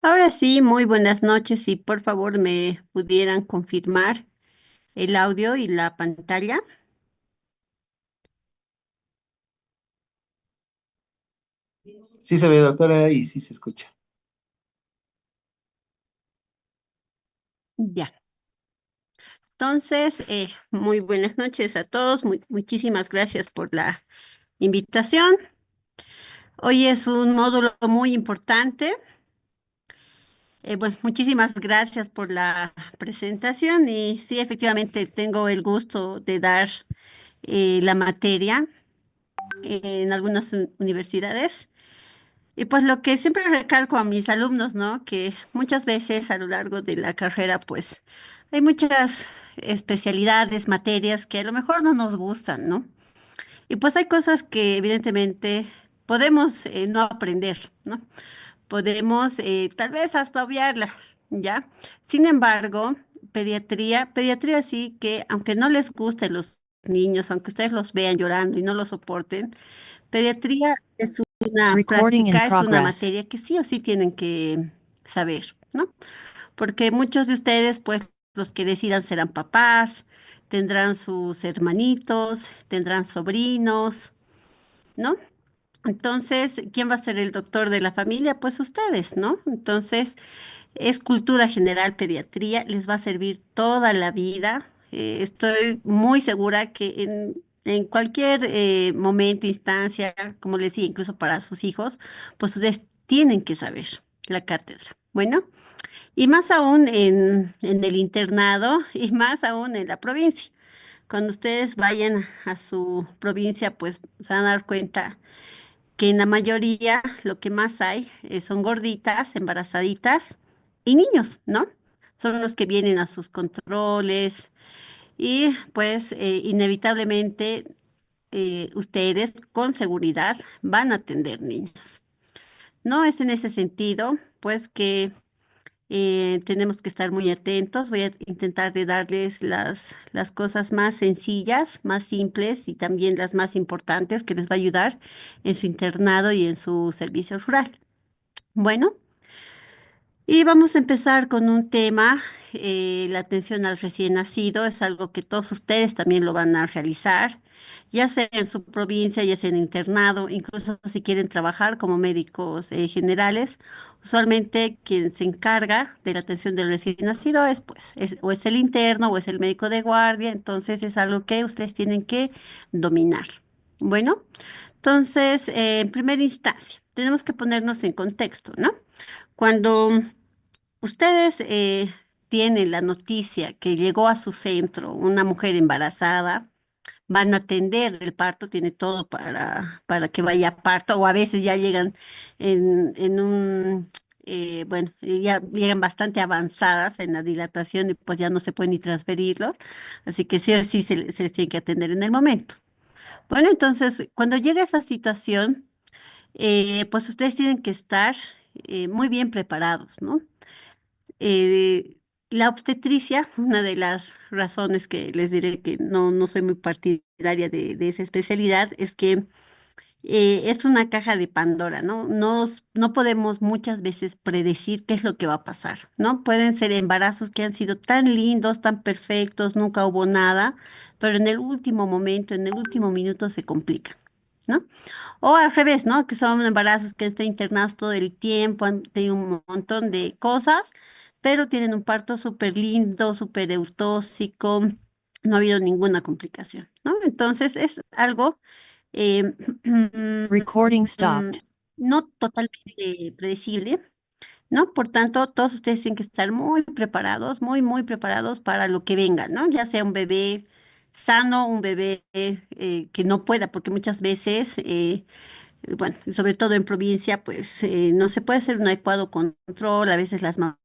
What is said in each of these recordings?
Ahora sí, muy buenas noches. Si por favor me pudieran confirmar el audio y la pantalla. Sí se ve, doctora, y sí se escucha. Ya. Entonces, muy buenas noches a todos. Muchísimas gracias por la invitación. Hoy es un módulo muy importante. Bueno, muchísimas gracias por la presentación y sí, efectivamente tengo el gusto de dar la materia en algunas universidades. Y pues lo que siempre recalco a mis alumnos, ¿no? Que muchas veces a lo largo de la carrera, pues hay muchas especialidades, materias que a lo mejor no nos gustan, ¿no? Y pues hay cosas que evidentemente podemos no aprender, ¿no? Podemos tal vez hasta obviarla, ¿ya? Sin embargo, pediatría sí que aunque no les gusten los niños, aunque ustedes los vean llorando y no los soporten, pediatría es una Recording in práctica, es una progress. materia que sí o sí tienen que saber, ¿no? Porque muchos de ustedes, pues, los que decidan serán papás, tendrán sus hermanitos, tendrán sobrinos, ¿no? Entonces, ¿quién va a ser el doctor de la familia? Pues ustedes, ¿no? Entonces, es cultura general, pediatría, les va a servir toda la vida. Estoy muy segura que en cualquier momento, instancia, como les decía, incluso para sus hijos, pues ustedes tienen que saber la cátedra. Bueno, y más aún en el internado y más aún en la provincia. Cuando ustedes vayan a su provincia, pues se van a dar cuenta que en la mayoría lo que más hay son gorditas, embarazaditas y niños, ¿no? Son los que vienen a sus controles y pues inevitablemente ustedes con seguridad van a atender niños. No es en ese sentido, pues que tenemos que estar muy atentos. Voy a intentar de darles las cosas más sencillas, más simples y también las más importantes que les va a ayudar en su internado y en su servicio rural. Bueno, y vamos a empezar con un tema, la atención al recién nacido, es algo que todos ustedes también lo van a realizar, ya sea en su provincia, ya sea en internado, incluso si quieren trabajar como médicos generales. Usualmente quien se encarga de la atención del recién nacido es pues, o es el interno o es el médico de guardia, entonces es algo que ustedes tienen que dominar. Bueno, entonces, en primera instancia, tenemos que ponernos en contexto, ¿no? Cuando ustedes tienen la noticia que llegó a su centro una mujer embarazada, van a atender el parto, tiene todo para que vaya a parto, o a veces ya llegan en un, bueno, ya llegan bastante avanzadas en la dilatación y pues ya no se puede ni transferirlo, así que sí o sí se les tiene que atender en el momento. Bueno, entonces, cuando llega esa situación, pues ustedes tienen que estar muy bien preparados, ¿no? La obstetricia, una de las razones que les diré que no soy muy partidaria de esa especialidad, es que es una caja de Pandora, ¿no? No podemos muchas veces predecir qué es lo que va a pasar, ¿no? Pueden ser embarazos que han sido tan lindos, tan perfectos, nunca hubo nada, pero en el último momento, en el último minuto se complican, ¿no? O al revés, ¿no? Que son embarazos que están internados todo el tiempo, han tenido un montón de cosas, pero tienen un parto súper lindo, súper eutóxico, no ha habido ninguna complicación, ¿no? Entonces es algo eh, Recording mm, stopped. no totalmente predecible, ¿no? Por tanto, todos ustedes tienen que estar muy preparados, muy preparados para lo que venga, ¿no? Ya sea un bebé sano, un bebé que no pueda, porque muchas veces bueno, sobre todo en provincia, pues no se puede hacer un adecuado control, a veces las mamás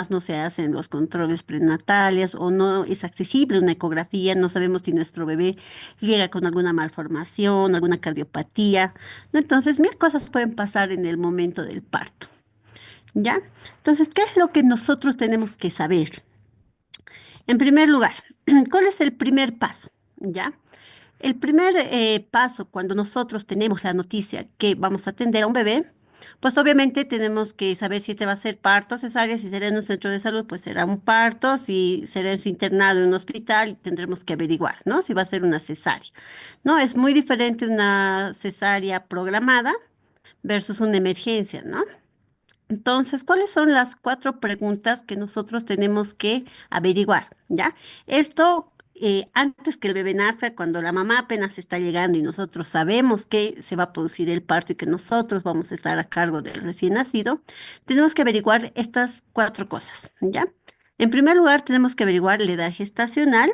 no se hacen los controles prenatales o no es accesible una ecografía, no sabemos si nuestro bebé llega con alguna malformación, alguna cardiopatía, ¿no? Entonces, mil cosas pueden pasar en el momento del parto, ¿ya? Entonces, ¿qué es lo que nosotros tenemos que saber? En primer lugar, ¿cuál es el primer paso? ¿Ya? El primer paso cuando nosotros tenemos la noticia que vamos a atender a un bebé Pues obviamente tenemos que saber si este va a ser parto, cesárea, si será en un centro de salud, pues será un parto, si será en su internado en un hospital, tendremos que averiguar, ¿no? Si va a ser una cesárea, ¿no? Es muy diferente una cesárea programada versus una emergencia, ¿no? Entonces, ¿cuáles son las cuatro preguntas que nosotros tenemos que averiguar? ¿Ya? Esto antes que el bebé nazca, cuando la mamá apenas está llegando y nosotros sabemos que se va a producir el parto y que nosotros vamos a estar a cargo del recién nacido, tenemos que averiguar estas cuatro cosas, ¿ya? En primer lugar, tenemos que averiguar la edad gestacional.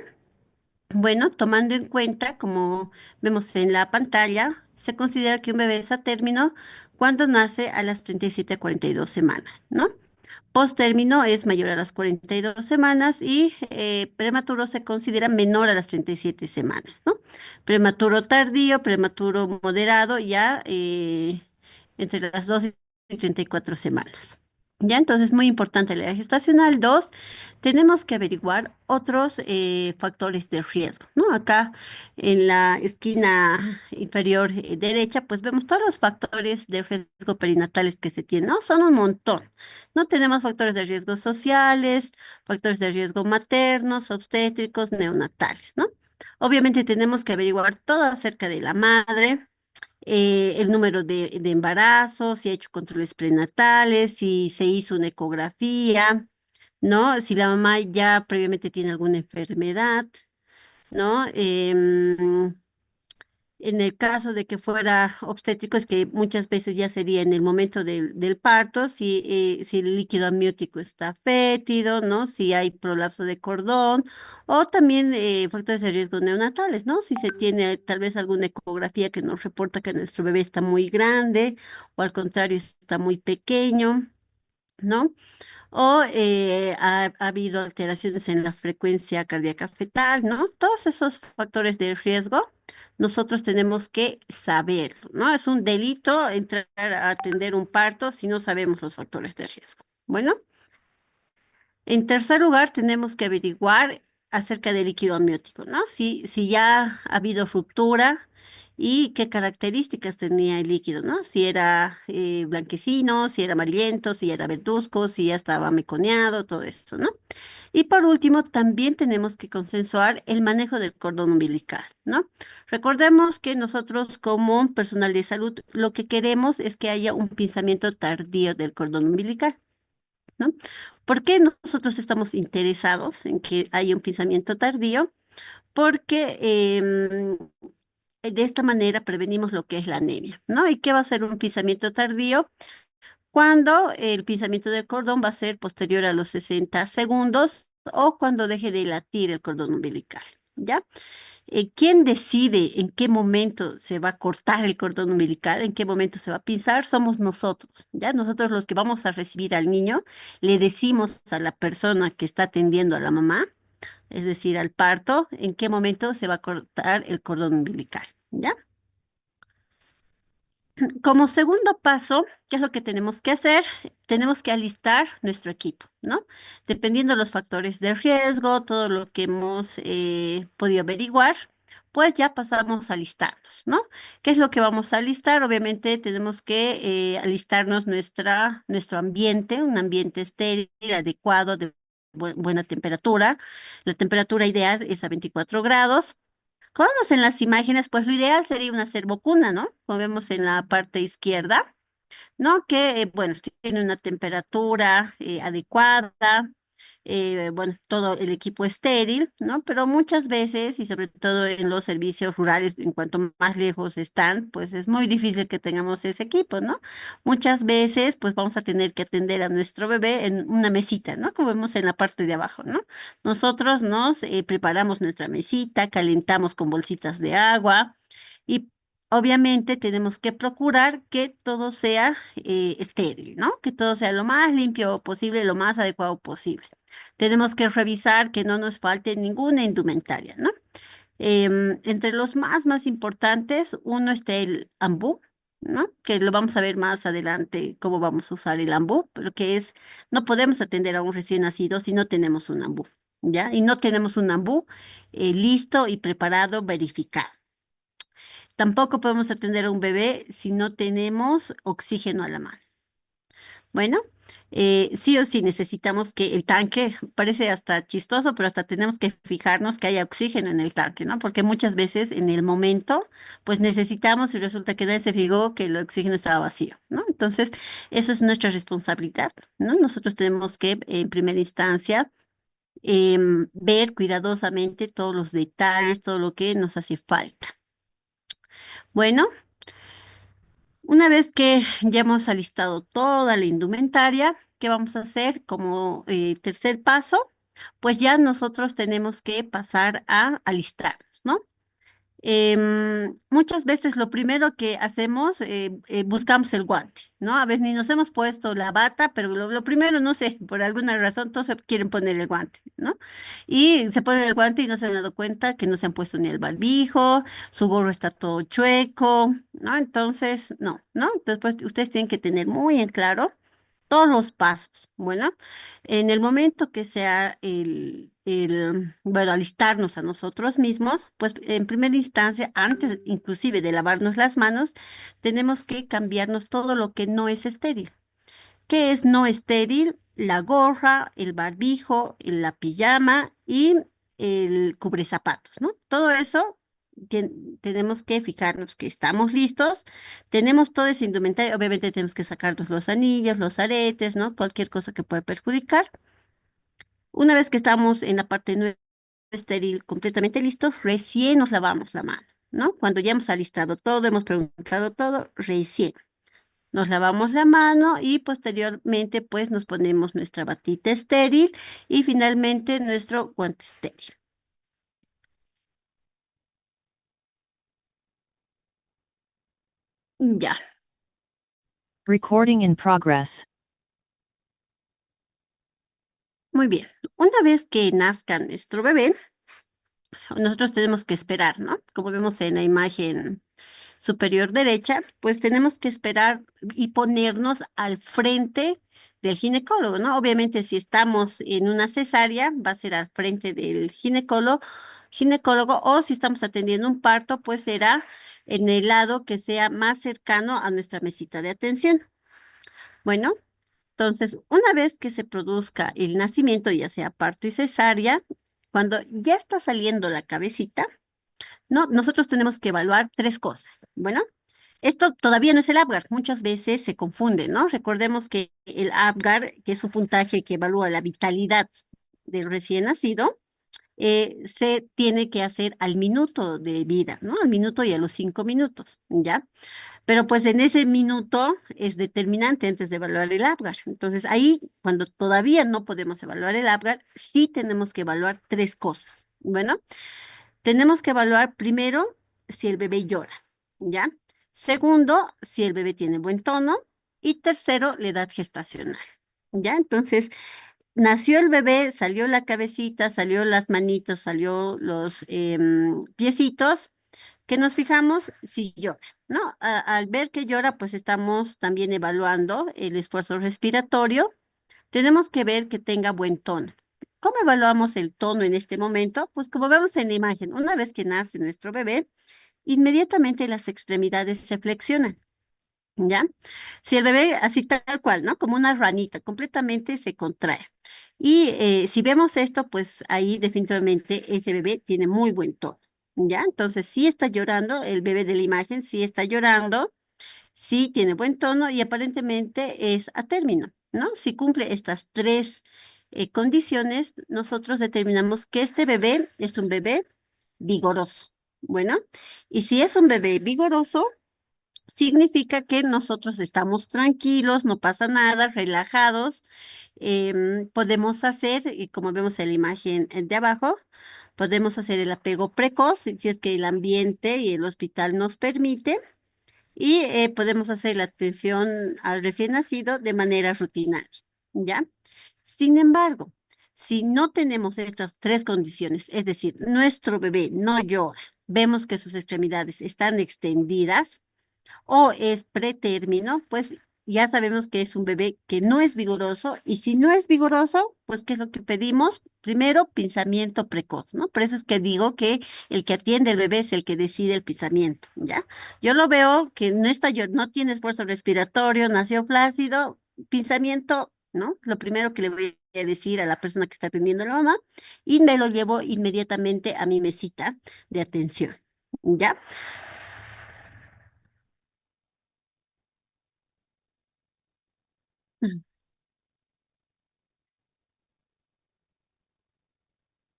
Bueno, tomando en cuenta, como vemos en la pantalla, se considera que un bebé es a término cuando nace a las 37 a 42 semanas, ¿no? Posttérmino es mayor a las 42 semanas y prematuro se considera menor a las 37 semanas, ¿no? Prematuro tardío, prematuro moderado, ya entre las 2 y 34 semanas. Ya, entonces, muy importante la edad gestacional. Dos, tenemos que averiguar otros factores de riesgo, ¿no? Acá en la esquina inferior derecha, pues vemos todos los factores de riesgo perinatales que se tienen, ¿no? Son un montón. No tenemos factores de riesgo sociales, factores de riesgo maternos, obstétricos, neonatales, ¿no? Obviamente tenemos que averiguar todo acerca de la madre, el número de embarazos, si ha hecho controles prenatales, si se hizo una ecografía, ¿no? Si la mamá ya previamente tiene alguna enfermedad, ¿no? En el caso de que fuera obstétrico, es que muchas veces ya sería en el momento del parto, si el líquido amniótico está fétido, ¿no? Si hay prolapso de cordón, o también factores de riesgo neonatales, ¿no? Si se tiene tal vez alguna ecografía que nos reporta que nuestro bebé está muy grande, o al contrario, está muy pequeño, ¿no? O ha habido alteraciones en la frecuencia cardíaca fetal, ¿no? Todos esos factores de riesgo, nosotros tenemos que saberlo, ¿no? Es un delito entrar a atender un parto si no sabemos los factores de riesgo. Bueno. En tercer lugar, tenemos que averiguar acerca del líquido amniótico, ¿no? Si ya ha habido ruptura y qué características tenía el líquido, ¿no? Si era blanquecino, si era amarillento, si era verduzco, si ya estaba meconeado, todo esto, ¿no? Y por último, también tenemos que consensuar el manejo del cordón umbilical, ¿no? Recordemos que nosotros como personal de salud lo que queremos es que haya un pinzamiento tardío del cordón umbilical, ¿no? ¿Por qué nosotros estamos interesados en que haya un pensamiento tardío? Porque de esta manera prevenimos lo que es la anemia, ¿no? ¿Y qué va a ser un pensamiento tardío? Cuando el pinzamiento del cordón va a ser posterior a los 60 segundos o cuando deje de latir el cordón umbilical, ¿ya? ¿Quién decide en qué momento se va a cortar el cordón umbilical, en qué momento se va a pinzar? Somos nosotros, ¿ya? Nosotros los que vamos a recibir al niño, le decimos a la persona que está atendiendo a la mamá, es decir, al parto, en qué momento se va a cortar el cordón umbilical, ¿ya? Como segundo paso, ¿qué es lo que tenemos que hacer? Tenemos que alistar nuestro equipo, ¿no? Dependiendo de los factores de riesgo, todo lo que hemos podido averiguar, pues ya pasamos a alistarnos, ¿no? ¿Qué es lo que vamos a alistar? Obviamente tenemos que alistarnos nuestro ambiente, un ambiente estéril, adecuado, de buena temperatura. La temperatura ideal es a 24 grados. Como vemos en las imágenes, pues lo ideal sería una cervocuna, ¿no? Como vemos en la parte izquierda, ¿no? Que, bueno, tiene una temperatura adecuada, bueno, todo el equipo estéril, ¿no? Pero muchas veces, y sobre todo en los servicios rurales, en cuanto más lejos están, pues es muy difícil que tengamos ese equipo, ¿no? Muchas veces, pues vamos a tener que atender a nuestro bebé en una mesita, ¿no? Como vemos en la parte de abajo, ¿no? Nosotros nos preparamos nuestra mesita, calentamos con bolsitas de agua y obviamente tenemos que procurar que todo sea estéril, ¿no? Que todo sea lo más limpio posible, lo más adecuado posible. Tenemos que revisar que no nos falte ninguna indumentaria, ¿no? Entre los más importantes, uno está el ambú, ¿no? Que lo vamos a ver más adelante cómo vamos a usar el ambú, pero que es, no podemos atender a un recién nacido si no tenemos un ambú, ¿ya? Y no tenemos un ambú listo y preparado, verificado. Tampoco podemos atender a un bebé si no tenemos oxígeno a la mano. Bueno, sí o sí necesitamos que el tanque, parece hasta chistoso, pero hasta tenemos que fijarnos que haya oxígeno en el tanque, ¿no? Porque muchas veces en el momento, pues necesitamos y resulta que nadie se fijó que el oxígeno estaba vacío, ¿no? Entonces, eso es nuestra responsabilidad, ¿no? Nosotros tenemos que, en primera instancia, ver cuidadosamente todos los detalles, todo lo que nos hace falta. Bueno. Una vez que ya hemos alistado toda la indumentaria, ¿qué vamos a hacer como tercer paso? Pues ya nosotros tenemos que pasar a alistarnos, ¿no? Muchas veces lo primero que hacemos, buscamos el guante, ¿no? A veces ni nos hemos puesto la bata, pero lo primero, no sé, por alguna razón todos se quieren poner el guante, ¿no? Y se ponen el guante y no se han dado cuenta que no se han puesto ni el barbijo, su gorro está todo chueco, ¿no? Entonces, no, ¿no? Después ustedes tienen que tener muy en claro todos los pasos. Bueno, en el momento que sea bueno, alistarnos a nosotros mismos, pues en primera instancia, antes inclusive de lavarnos las manos, tenemos que cambiarnos todo lo que no es estéril. ¿Qué es no estéril? La gorra, el barbijo, la pijama y el cubrezapatos, ¿no? Todo eso tenemos que fijarnos que estamos listos, tenemos todo ese indumentario, obviamente tenemos que sacarnos los anillos, los aretes, ¿no? Cualquier cosa que pueda perjudicar. Una vez que estamos en la parte no estéril completamente listos, recién nos lavamos la mano, ¿no? Cuando ya hemos alistado todo, hemos preguntado todo, recién. Nos lavamos la mano y posteriormente pues nos ponemos nuestra batita estéril y finalmente nuestro guante estéril. Ya, Recording in progress. muy bien. Una vez que nazca nuestro bebé, nosotros tenemos que esperar, ¿no? Como vemos en la imagen superior derecha, pues tenemos que esperar y ponernos al frente del ginecólogo, ¿no? Obviamente, si estamos en una cesárea, va a ser al frente del ginecólogo, o si estamos atendiendo un parto, pues será en el lado que sea más cercano a nuestra mesita de atención. Bueno, entonces, una vez que se produzca el nacimiento, ya sea parto y cesárea, cuando ya está saliendo la cabecita, ¿no? Nosotros tenemos que evaluar tres cosas. Bueno, esto todavía no es el APGAR, muchas veces se confunde, ¿no? Recordemos que el APGAR, que es un puntaje que evalúa la vitalidad del recién nacido, se tiene que hacer al minuto de vida, ¿no? Al minuto y a los 5 minutos, ¿ya? Pero pues en ese minuto es determinante antes de evaluar el APGAR. Entonces ahí, cuando todavía no podemos evaluar el APGAR, sí tenemos que evaluar tres cosas. Bueno, tenemos que evaluar primero si el bebé llora, ¿ya? Segundo, si el bebé tiene buen tono. Y tercero, la edad gestacional, ¿ya? Entonces, nació el bebé, salió la cabecita, salió las manitos, salió los piecitos, que nos fijamos si llora, ¿no? Al ver que llora, pues estamos también evaluando el esfuerzo respiratorio. Tenemos que ver que tenga buen tono. ¿Cómo evaluamos el tono en este momento? Pues como vemos en la imagen, una vez que nace nuestro bebé, inmediatamente las extremidades se flexionan, ¿ya? Si el bebé, así tal cual, ¿no? Como una ranita, completamente se contrae. Y si vemos esto, pues ahí definitivamente ese bebé tiene muy buen tono, ¿ya? Entonces, sí está llorando, el bebé de la imagen sí está llorando, sí tiene buen tono y aparentemente es a término, ¿no? Si cumple estas tres condiciones, nosotros determinamos que este bebé es un bebé vigoroso. Bueno, y si es un bebé vigoroso, significa que nosotros estamos tranquilos, no pasa nada, relajados. Podemos hacer, como vemos en la imagen de abajo, podemos hacer el apego precoz si es que el ambiente y el hospital nos permite. Y podemos hacer la atención al recién nacido de manera rutinaria, ¿ya? Sin embargo, si no tenemos estas tres condiciones, es decir, nuestro bebé no llora, vemos que sus extremidades están extendidas o es pretérmino, pues ya sabemos que es un bebé que no es vigoroso y si no es vigoroso, pues ¿qué es lo que pedimos? Primero, pinzamiento precoz, ¿no? Por eso es que digo que el que atiende el bebé es el que decide el pinzamiento, ¿ya? Yo lo veo que no está, no tiene esfuerzo respiratorio, nació flácido, pinzamiento, ¿no? Lo primero que le voy a decir a la persona que está atendiendo a la mamá y me lo llevo inmediatamente a mi mesita de atención, ¿ya?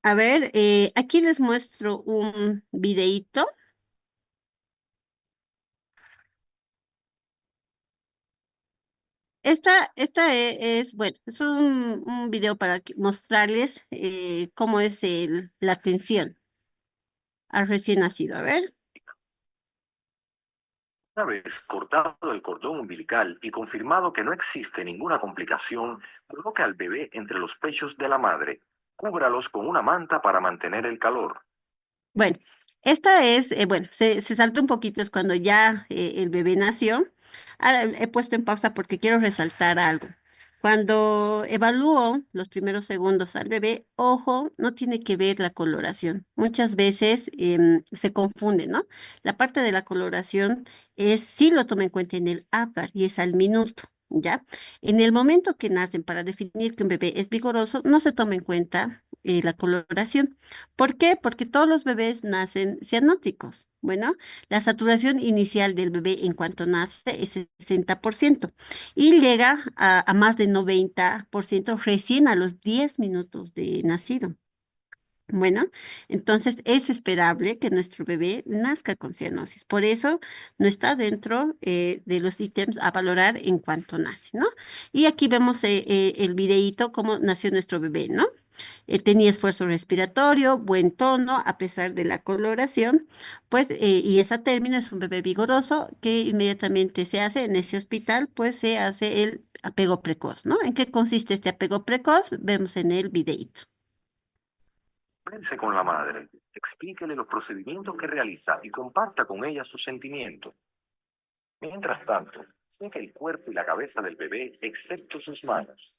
A ver, aquí les muestro un videíto. Es, bueno, es un video para mostrarles cómo es la atención al recién nacido. A ver. Una vez cortado el cordón umbilical y confirmado que no existe ninguna complicación, coloque al bebé entre los pechos de la madre. Cúbralos con una manta para mantener el calor. Bueno, esta es, bueno, se saltó un poquito, es cuando ya el bebé nació. Ahora, he puesto en pausa porque quiero resaltar algo. Cuando evalúo los primeros segundos al bebé, ojo, no tiene que ver la coloración. Muchas veces se confunde, ¿no? La parte de la coloración es, sí lo toma en cuenta en el APGAR y es al minuto, ¿ya? En el momento que nacen, para definir que un bebé es vigoroso, no se toma en cuenta la coloración. ¿Por qué? Porque todos los bebés nacen cianóticos. Bueno, la saturación inicial del bebé en cuanto nace es 60% y llega a más de 90% recién a los 10 minutos de nacido. Bueno, entonces es esperable que nuestro bebé nazca con cianosis. Por eso no está dentro de los ítems a valorar en cuanto nace, ¿no? Y aquí vemos el videíto cómo nació nuestro bebé, ¿no? Tenía esfuerzo respiratorio, buen tono, a pesar de la coloración, pues, y ese término es un bebé vigoroso que inmediatamente se hace en ese hospital, pues se hace el apego precoz, ¿no? ¿En qué consiste este apego precoz? Vemos en el videíto. Pense con la madre. Explíquele los procedimientos que realiza y comparta con ella sus sentimientos. Mientras tanto, seque el cuerpo y la cabeza del bebé, excepto sus manos.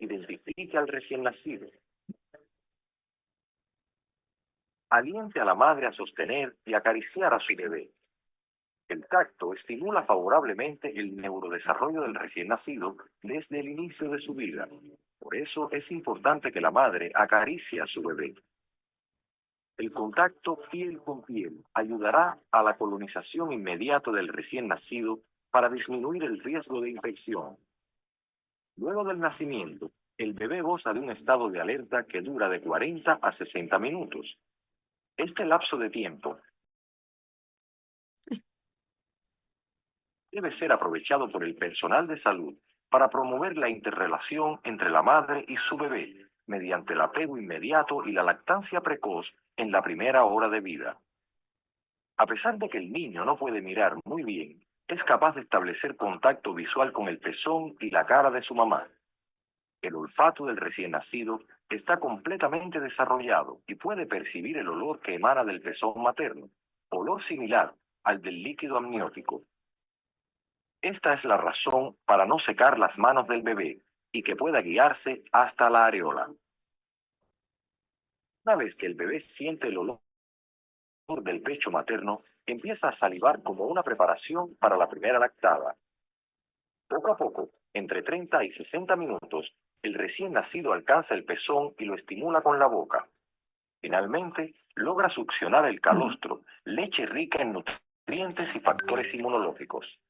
Identifique al recién nacido. Aliente a la madre a sostener y acariciar a su bebé. El tacto estimula favorablemente el neurodesarrollo del recién nacido desde el inicio de su vida. Por eso es importante que la madre acaricie a su bebé. El contacto piel con piel ayudará a la colonización inmediata del recién nacido para disminuir el riesgo de infección. Luego del nacimiento, el bebé goza de un estado de alerta que dura de 40 a 60 minutos. Este lapso de tiempo debe ser aprovechado por el personal de salud para promover la interrelación entre la madre y su bebé mediante el apego inmediato y la lactancia precoz en la primera hora de vida. A pesar de que el niño no puede mirar muy bien, es capaz de establecer contacto visual con el pezón y la cara de su mamá. El olfato del recién nacido está completamente desarrollado y puede percibir el olor que emana del pezón materno, olor similar al del líquido amniótico. Esta es la razón para no secar las manos del bebé y que pueda guiarse hasta la areola. Una vez que el bebé siente el olor del pecho materno, empieza a salivar como una preparación para la primera lactada. Poco a poco, entre 30 y 60 minutos, el recién nacido alcanza el pezón y lo estimula con la boca. Finalmente, logra succionar el calostro, leche rica en nutrientes y factores inmunológicos.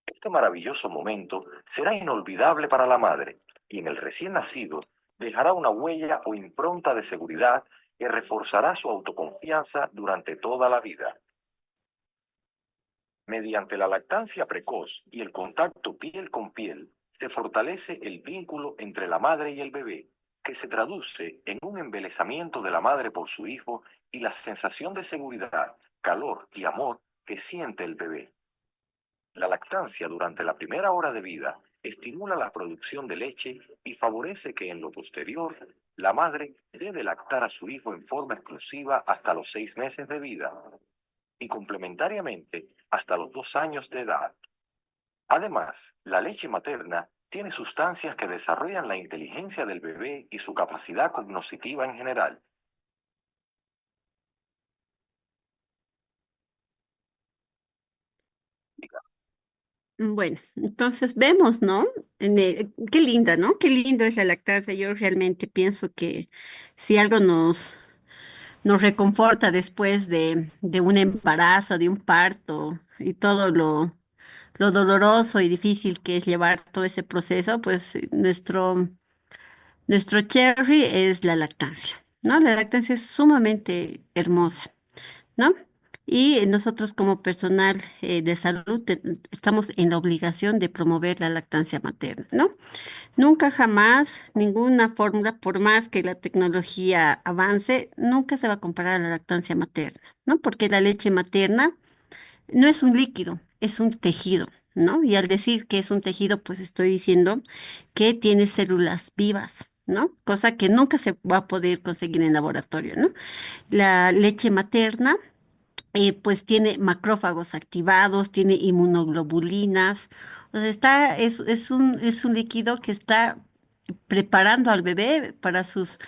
Este maravilloso momento será inolvidable para la madre y en el recién nacido dejará una huella o impronta de seguridad que reforzará su autoconfianza durante toda la vida. Mediante la lactancia precoz y el contacto piel con piel, se fortalece el vínculo entre la madre y el bebé, que se traduce en un embelezamiento de la madre por su hijo y la sensación de seguridad, calor y amor que siente el bebé. La lactancia durante la primera hora de vida estimula la producción de leche y favorece que en lo posterior la madre debe lactar a su hijo en forma exclusiva hasta los 6 meses de vida y complementariamente hasta los 2 años de edad. Además, la leche materna tiene sustancias que desarrollan la inteligencia del bebé y su capacidad cognitiva en general. Bueno, entonces vemos, ¿no? Qué linda, ¿no? Qué lindo es la lactancia. Yo realmente pienso que si algo nos reconforta después de un embarazo, de un parto y todo lo doloroso y difícil que es llevar todo ese proceso, pues nuestro cherry es la lactancia, ¿no? La lactancia es sumamente hermosa, ¿no? Y nosotros como personal de salud estamos en la obligación de promover la lactancia materna, ¿no? Nunca jamás, ninguna fórmula, por más que la tecnología avance, nunca se va a comparar a la lactancia materna, ¿no? Porque la leche materna no es un líquido, es un tejido, ¿no? Y al decir que es un tejido, pues estoy diciendo que tiene células vivas, ¿no? Cosa que nunca se va a poder conseguir en laboratorio, ¿no? La leche materna pues tiene macrófagos activados, tiene inmunoglobulinas, o sea, es un líquido que está preparando al bebé para sus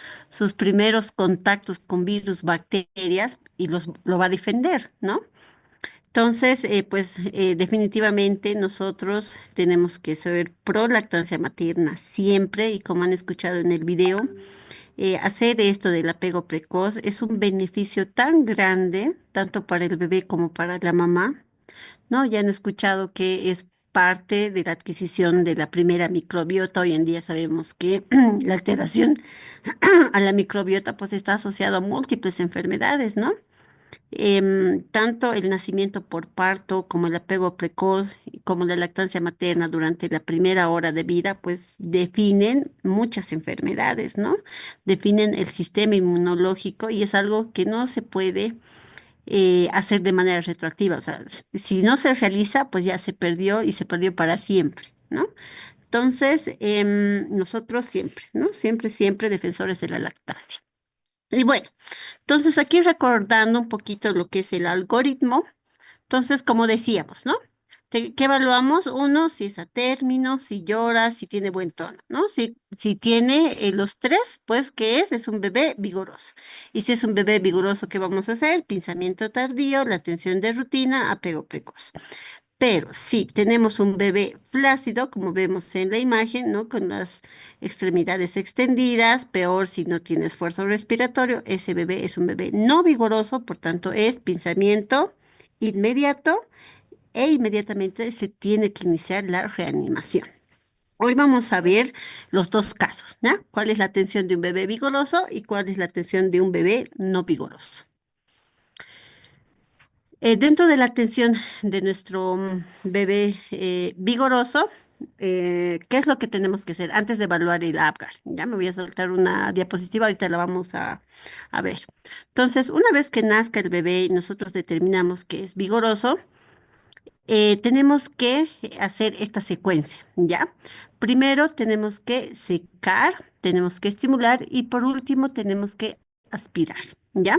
primeros contactos con virus, bacterias, y lo va a defender, ¿no? Entonces, definitivamente nosotros tenemos que ser pro lactancia materna siempre, y como han escuchado en el video, hacer esto del apego precoz es un beneficio tan grande, tanto para el bebé como para la mamá, ¿no? Ya han escuchado que es parte de la adquisición de la primera microbiota. Hoy en día sabemos que la alteración a la microbiota pues está asociada a múltiples enfermedades, ¿no? Tanto el nacimiento por parto como el apego precoz, como la lactancia materna durante la primera hora de vida, pues definen muchas enfermedades, ¿no? Definen el sistema inmunológico y es algo que no se puede hacer de manera retroactiva. O sea, si no se realiza, pues ya se perdió y se perdió para siempre, ¿no? Entonces, nosotros siempre, ¿no? Siempre, siempre defensores de la lactancia. Y bueno, entonces aquí recordando un poquito lo que es el algoritmo, entonces como decíamos, ¿no? ¿Qué evaluamos? Uno, si es a término, si llora, si tiene buen tono, ¿no? Si tiene los tres, pues ¿qué es? Es un bebé vigoroso. Y si es un bebé vigoroso, ¿qué vamos a hacer? Pinzamiento tardío, la atención de rutina, apego precoz. Pero si tenemos un bebé flácido, como vemos en la imagen, ¿no? Con las extremidades extendidas, peor si no tiene esfuerzo respiratorio, ese bebé es un bebé no vigoroso, por tanto es pinzamiento inmediato e inmediatamente se tiene que iniciar la reanimación. Hoy vamos a ver los dos casos, ¿no? ¿Cuál es la atención de un bebé vigoroso y cuál es la atención de un bebé no vigoroso? Dentro de la atención de nuestro bebé vigoroso, ¿qué es lo que tenemos que hacer antes de evaluar el APGAR? Ya me voy a saltar una diapositiva, ahorita la vamos a ver. Entonces, una vez que nazca el bebé y nosotros determinamos que es vigoroso, tenemos que hacer esta secuencia, ¿ya? Primero tenemos que secar, tenemos que estimular y por último tenemos que aspirar, ¿ya?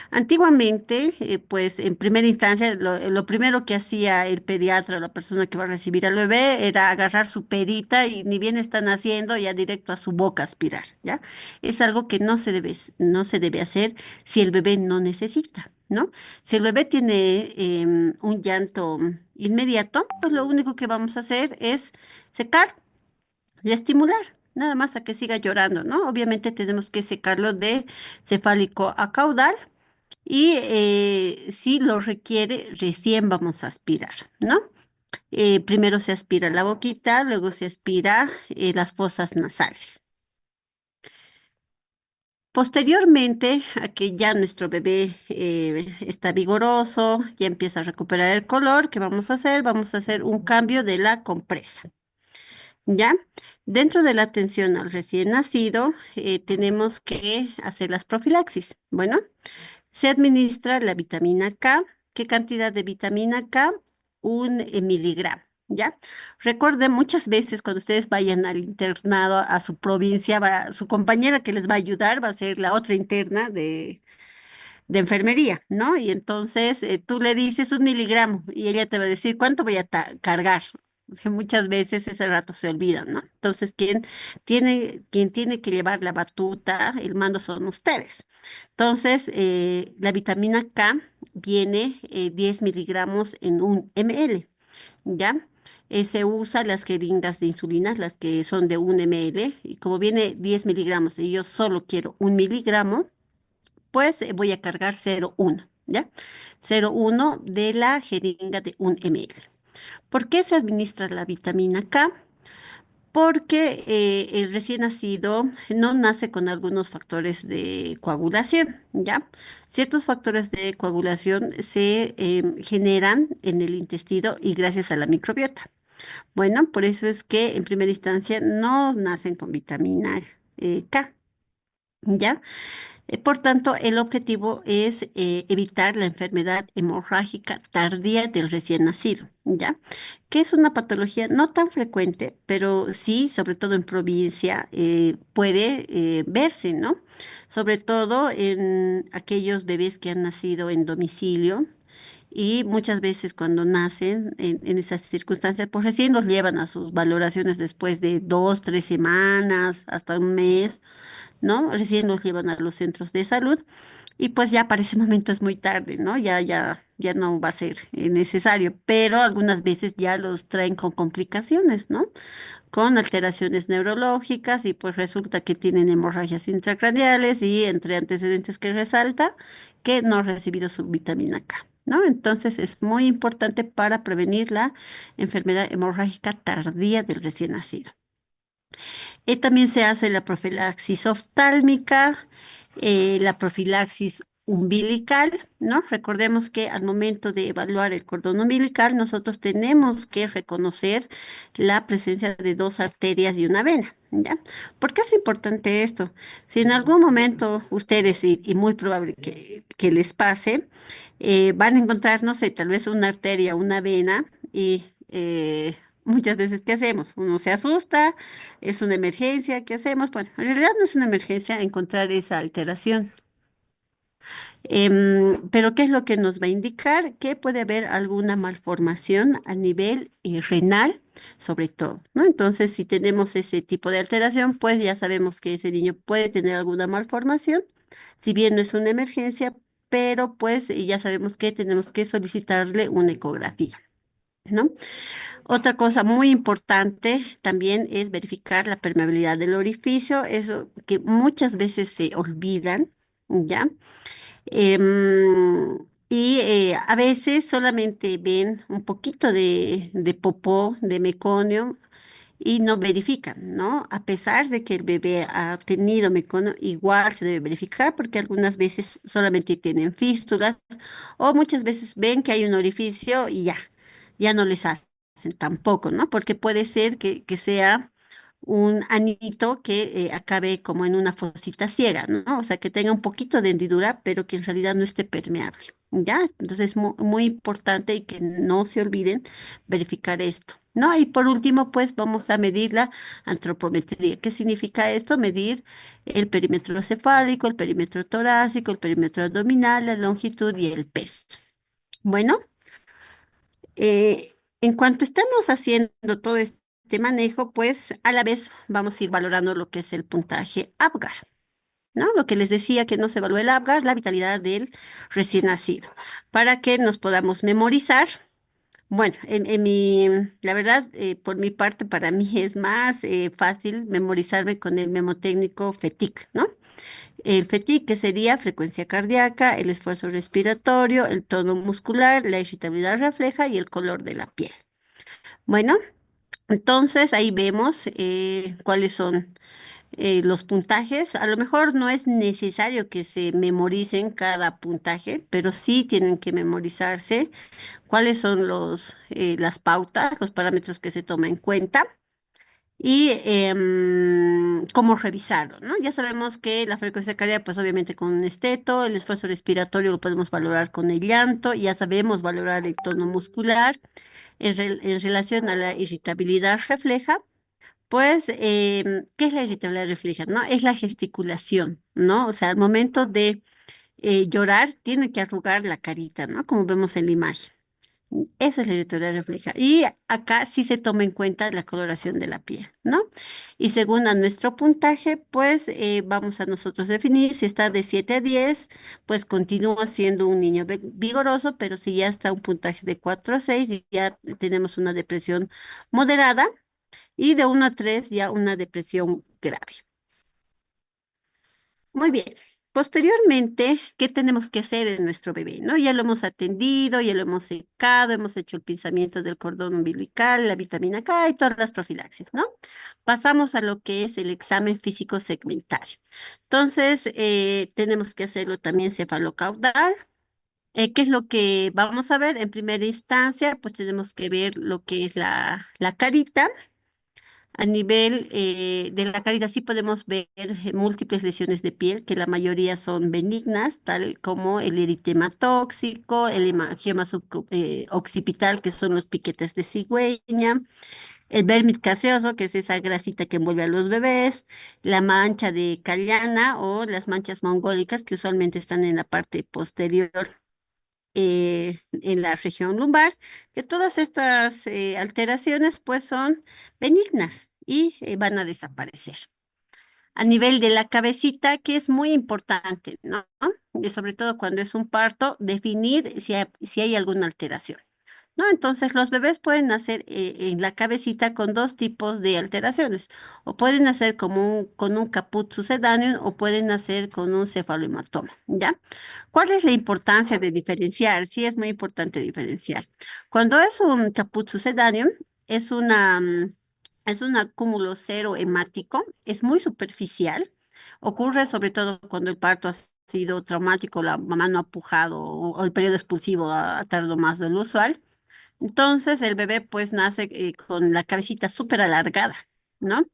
Antiguamente, pues en primera instancia, lo primero que hacía el pediatra o la persona que va a recibir al bebé era agarrar su perita y ni bien están haciendo, ya directo a su boca aspirar, ¿ya? Es algo que no se debe hacer si el bebé no necesita, ¿no? Si el bebé tiene un llanto inmediato, pues lo único que vamos a hacer es secar y estimular, nada más a que siga llorando, ¿no? Obviamente tenemos que secarlo de cefálico a caudal y si lo requiere, recién vamos a aspirar, ¿no? Primero se aspira la boquita, luego se aspira las fosas nasales. Posteriormente a que ya nuestro bebé está vigoroso, ya empieza a recuperar el color, ¿qué vamos a hacer? Vamos a hacer un cambio de la compresa, ¿ya? Dentro de la atención al recién nacido, tenemos que hacer las profilaxis. Bueno, se administra la vitamina K. ¿Qué cantidad de vitamina K? Un miligramo, ¿ya? Recuerden, muchas veces cuando ustedes vayan al internado a su provincia, su compañera que les va a ayudar va a ser la otra interna de enfermería, ¿no? Y entonces tú le dices un miligramo y ella te va a decir, ¿cuánto voy a cargar? que muchas veces ese rato se olvidan, ¿no? Entonces, quien tiene que llevar la batuta, el mando son ustedes. Entonces, la vitamina K viene 10 miligramos en 1 ml, ¿ya? Se usa las jeringas de insulina, las que son de 1 ml, y como viene 10 miligramos y yo solo quiero 1 miligramo, pues voy a cargar 0,1, ¿ya? 0,1 de la jeringa de 1 ml. ¿Por qué se administra la vitamina K? Porque el recién nacido no nace con algunos factores de coagulación, ¿ya? Ciertos factores de coagulación se generan en el intestino y gracias a la microbiota. Bueno, por eso es que en primera instancia no nacen con vitamina K, ¿ya? Por tanto, el objetivo es evitar la enfermedad hemorrágica tardía del recién nacido, ¿ya? Que es una patología no tan frecuente, pero sí, sobre todo en provincia, puede verse, ¿no? Sobre todo en aquellos bebés que han nacido en domicilio. Y muchas veces cuando nacen en esas circunstancias, pues recién los llevan a sus valoraciones después de 2, 3 semanas, hasta un mes, ¿no? Recién los llevan a los centros de salud y pues ya para ese momento es muy tarde, ¿no? Ya no va a ser necesario, pero algunas veces ya los traen con complicaciones, ¿no? Con alteraciones neurológicas y pues resulta que tienen hemorragias intracraneales y entre antecedentes que resalta que no ha recibido su vitamina K, ¿no? Entonces es muy importante para prevenir la enfermedad hemorrágica tardía del recién nacido. También se hace la profilaxis oftálmica, la profilaxis umbilical, ¿no? Recordemos que al momento de evaluar el cordón umbilical, nosotros tenemos que reconocer la presencia de dos arterias y una vena, ¿ya? ¿Por qué es importante esto? Si en algún momento ustedes, y muy probable que les pase, van a encontrar, no sé, tal vez una arteria, una vena, y muchas veces, ¿qué hacemos? Uno se asusta, es una emergencia, ¿qué hacemos? Bueno, en realidad no es una emergencia encontrar esa alteración. Pero ¿qué es lo que nos va a indicar? Que puede haber alguna malformación a nivel renal, sobre todo, ¿no? Entonces, si tenemos ese tipo de alteración, pues ya sabemos que ese niño puede tener alguna malformación, si bien no es una emergencia, pero pues ya sabemos que tenemos que solicitarle una ecografía, ¿no? Otra cosa muy importante también es verificar la permeabilidad del orificio, eso que muchas veces se olvidan, ¿ya? Y a veces solamente ven un poquito de popó, de meconio, y no verifican, ¿no? A pesar de que el bebé ha tenido meconio, igual se debe verificar porque algunas veces solamente tienen fístulas o muchas veces ven que hay un orificio y ya no les hacen tampoco, ¿no? Porque puede ser que sea un anito que acabe como en una fosita ciega, ¿no? O sea, que tenga un poquito de hendidura, pero que en realidad no esté permeable, ¿ya? Entonces es muy importante y que no se olviden verificar esto, ¿no? Y por último, pues vamos a medir la antropometría. ¿Qué significa esto? Medir el perímetro cefálico, el perímetro torácico, el perímetro abdominal, la longitud y el peso. Bueno. En cuanto estamos haciendo todo este manejo, pues a la vez vamos a ir valorando lo que es el puntaje APGAR, ¿no? Lo que les decía que no se evalúa el APGAR, la vitalidad del recién nacido, para que nos podamos memorizar. Bueno, la verdad, por mi parte, para mí es más fácil memorizarme con el memotécnico FETIC, ¿no? El FETIC, que sería frecuencia cardíaca, el esfuerzo respiratorio, el tono muscular, la irritabilidad refleja y el color de la piel. Bueno, entonces ahí vemos cuáles son los puntajes. A lo mejor no es necesario que se memoricen cada puntaje, pero sí tienen que memorizarse cuáles son las pautas, los parámetros que se toman en cuenta y cómo revisarlo, ¿no? Ya sabemos que la frecuencia cardíaca, pues obviamente con un esteto, el esfuerzo respiratorio lo podemos valorar con el llanto, ya sabemos valorar el tono muscular en relación a la irritabilidad refleja. Pues, ¿qué es la irritabilidad refleja? ¿No? Es la gesticulación, ¿no? O sea, al momento de llorar, tiene que arrugar la carita, ¿no? Como vemos en la imagen. Esa es la lectura refleja. Y acá sí se toma en cuenta la coloración de la piel, ¿no? Y según a nuestro puntaje, pues vamos a nosotros definir si está de 7 a 10, pues continúa siendo un niño vigoroso, pero si ya está un puntaje de 4 a 6, y ya tenemos una depresión moderada, y de 1 a 3 ya una depresión grave. Muy bien. Posteriormente, ¿qué tenemos que hacer en nuestro bebé? ¿No? Ya lo hemos atendido, ya lo hemos secado, hemos hecho el pinzamiento del cordón umbilical, la vitamina K y todas las profilaxis, ¿no? Pasamos a lo que es el examen físico segmentario. Entonces, tenemos que hacerlo también cefalocaudal. ¿Qué es lo que vamos a ver? En primera instancia, pues tenemos que ver lo que es la carita. A nivel de la caridad sí podemos ver múltiples lesiones de piel, que la mayoría son benignas, tal como el eritema tóxico, el hemangioma occipital, que son los piquetes de cigüeña, el vermis caseoso, que es esa grasita que envuelve a los bebés, la mancha de Callana o las manchas mongólicas, que usualmente están en la parte posterior en la región lumbar, que todas estas alteraciones pues son benignas y van a desaparecer. A nivel de la cabecita, que es muy importante, ¿no? Y sobre todo cuando es un parto, definir si hay alguna alteración. ¿No? Entonces, los bebés pueden nacer en la cabecita con dos tipos de alteraciones, o pueden nacer con un caput sucedáneo o pueden nacer con un cefalohematoma, ¿ya? ¿Cuál es la importancia de diferenciar? Sí, es muy importante diferenciar. Cuando es un caput sucedáneo, es es un acúmulo cero hemático, es muy superficial, ocurre sobre todo cuando el parto ha sido traumático, la mamá no ha pujado o el periodo expulsivo ha tardado más de lo usual. Entonces el bebé pues nace con la cabecita súper alargada, ¿no?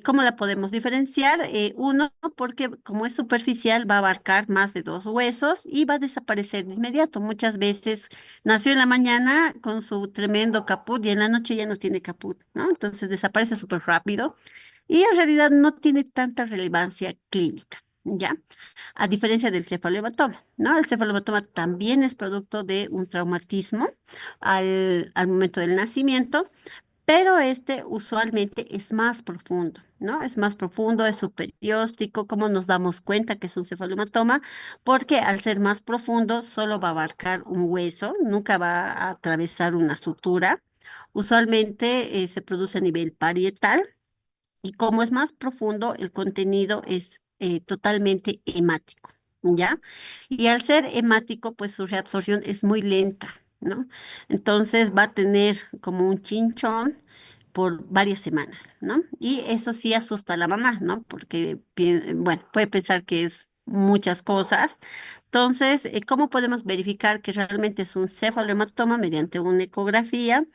¿Cómo la podemos diferenciar? Uno, porque como es superficial va a abarcar más de dos huesos y va a desaparecer de inmediato. Muchas veces nació en la mañana con su tremendo caput y en la noche ya no tiene caput, ¿no? Entonces desaparece súper rápido y en realidad no tiene tanta relevancia clínica, ¿ya? A diferencia del cefalohematoma, ¿no? El cefalohematoma también es producto de un traumatismo al momento del nacimiento, pero este usualmente es más profundo, ¿no? Es más profundo, es superióstico. ¿Cómo nos damos cuenta que es un cefalohematoma? Porque al ser más profundo solo va a abarcar un hueso, nunca va a atravesar una sutura. Usualmente se produce a nivel parietal y como es más profundo, el contenido es totalmente hemático, ¿ya? Y al ser hemático, pues su reabsorción es muy lenta, ¿no? Entonces va a tener como un chinchón por varias semanas, ¿no? Y eso sí asusta a la mamá, ¿no? Porque, bueno, puede pensar que es muchas cosas. Entonces, ¿cómo podemos verificar que realmente es un cefalohematoma mediante una ecografía?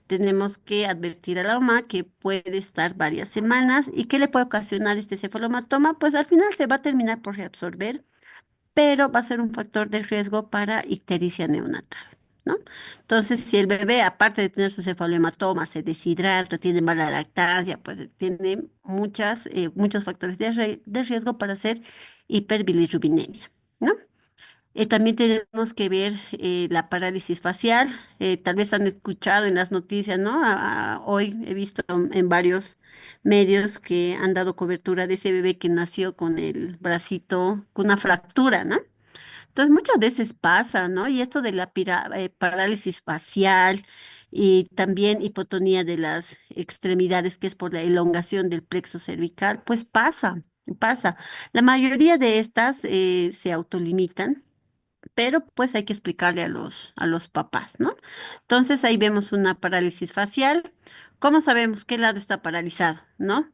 Tenemos que advertir a la mamá que puede estar varias semanas y qué le puede ocasionar este cefalomatoma, pues al final se va a terminar por reabsorber, pero va a ser un factor de riesgo para ictericia neonatal, ¿no? Entonces, si el bebé, aparte de tener su cefalohematoma, se deshidrata, tiene mala lactancia, pues tiene muchos factores de riesgo para hacer hiperbilirrubinemia, ¿no? También tenemos que ver la parálisis facial. Tal vez han escuchado en las noticias, ¿no? Hoy he visto en varios medios que han dado cobertura de ese bebé que nació con el bracito, con una fractura, ¿no? Entonces muchas veces pasa, ¿no? Y esto de la parálisis facial y también hipotonía de las extremidades, que es por la elongación del plexo cervical, pues pasa. La mayoría de estas se autolimitan, pero pues hay que explicarle a a los papás, ¿no? Entonces ahí vemos una parálisis facial. ¿Cómo sabemos qué lado está paralizado, no?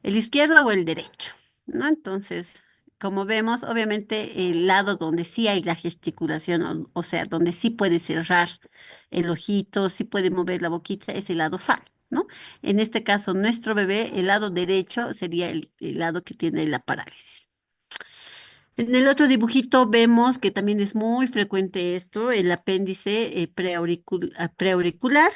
¿El izquierdo o el derecho? ¿No? Entonces, como vemos, obviamente el lado donde sí hay la gesticulación, o sea, donde sí puede cerrar el ojito, sí puede mover la boquita, es el lado sano, ¿no? En este caso, nuestro bebé, el lado derecho sería el lado que tiene la parálisis. En el otro dibujito vemos que también es muy frecuente esto, el apéndice preauricular.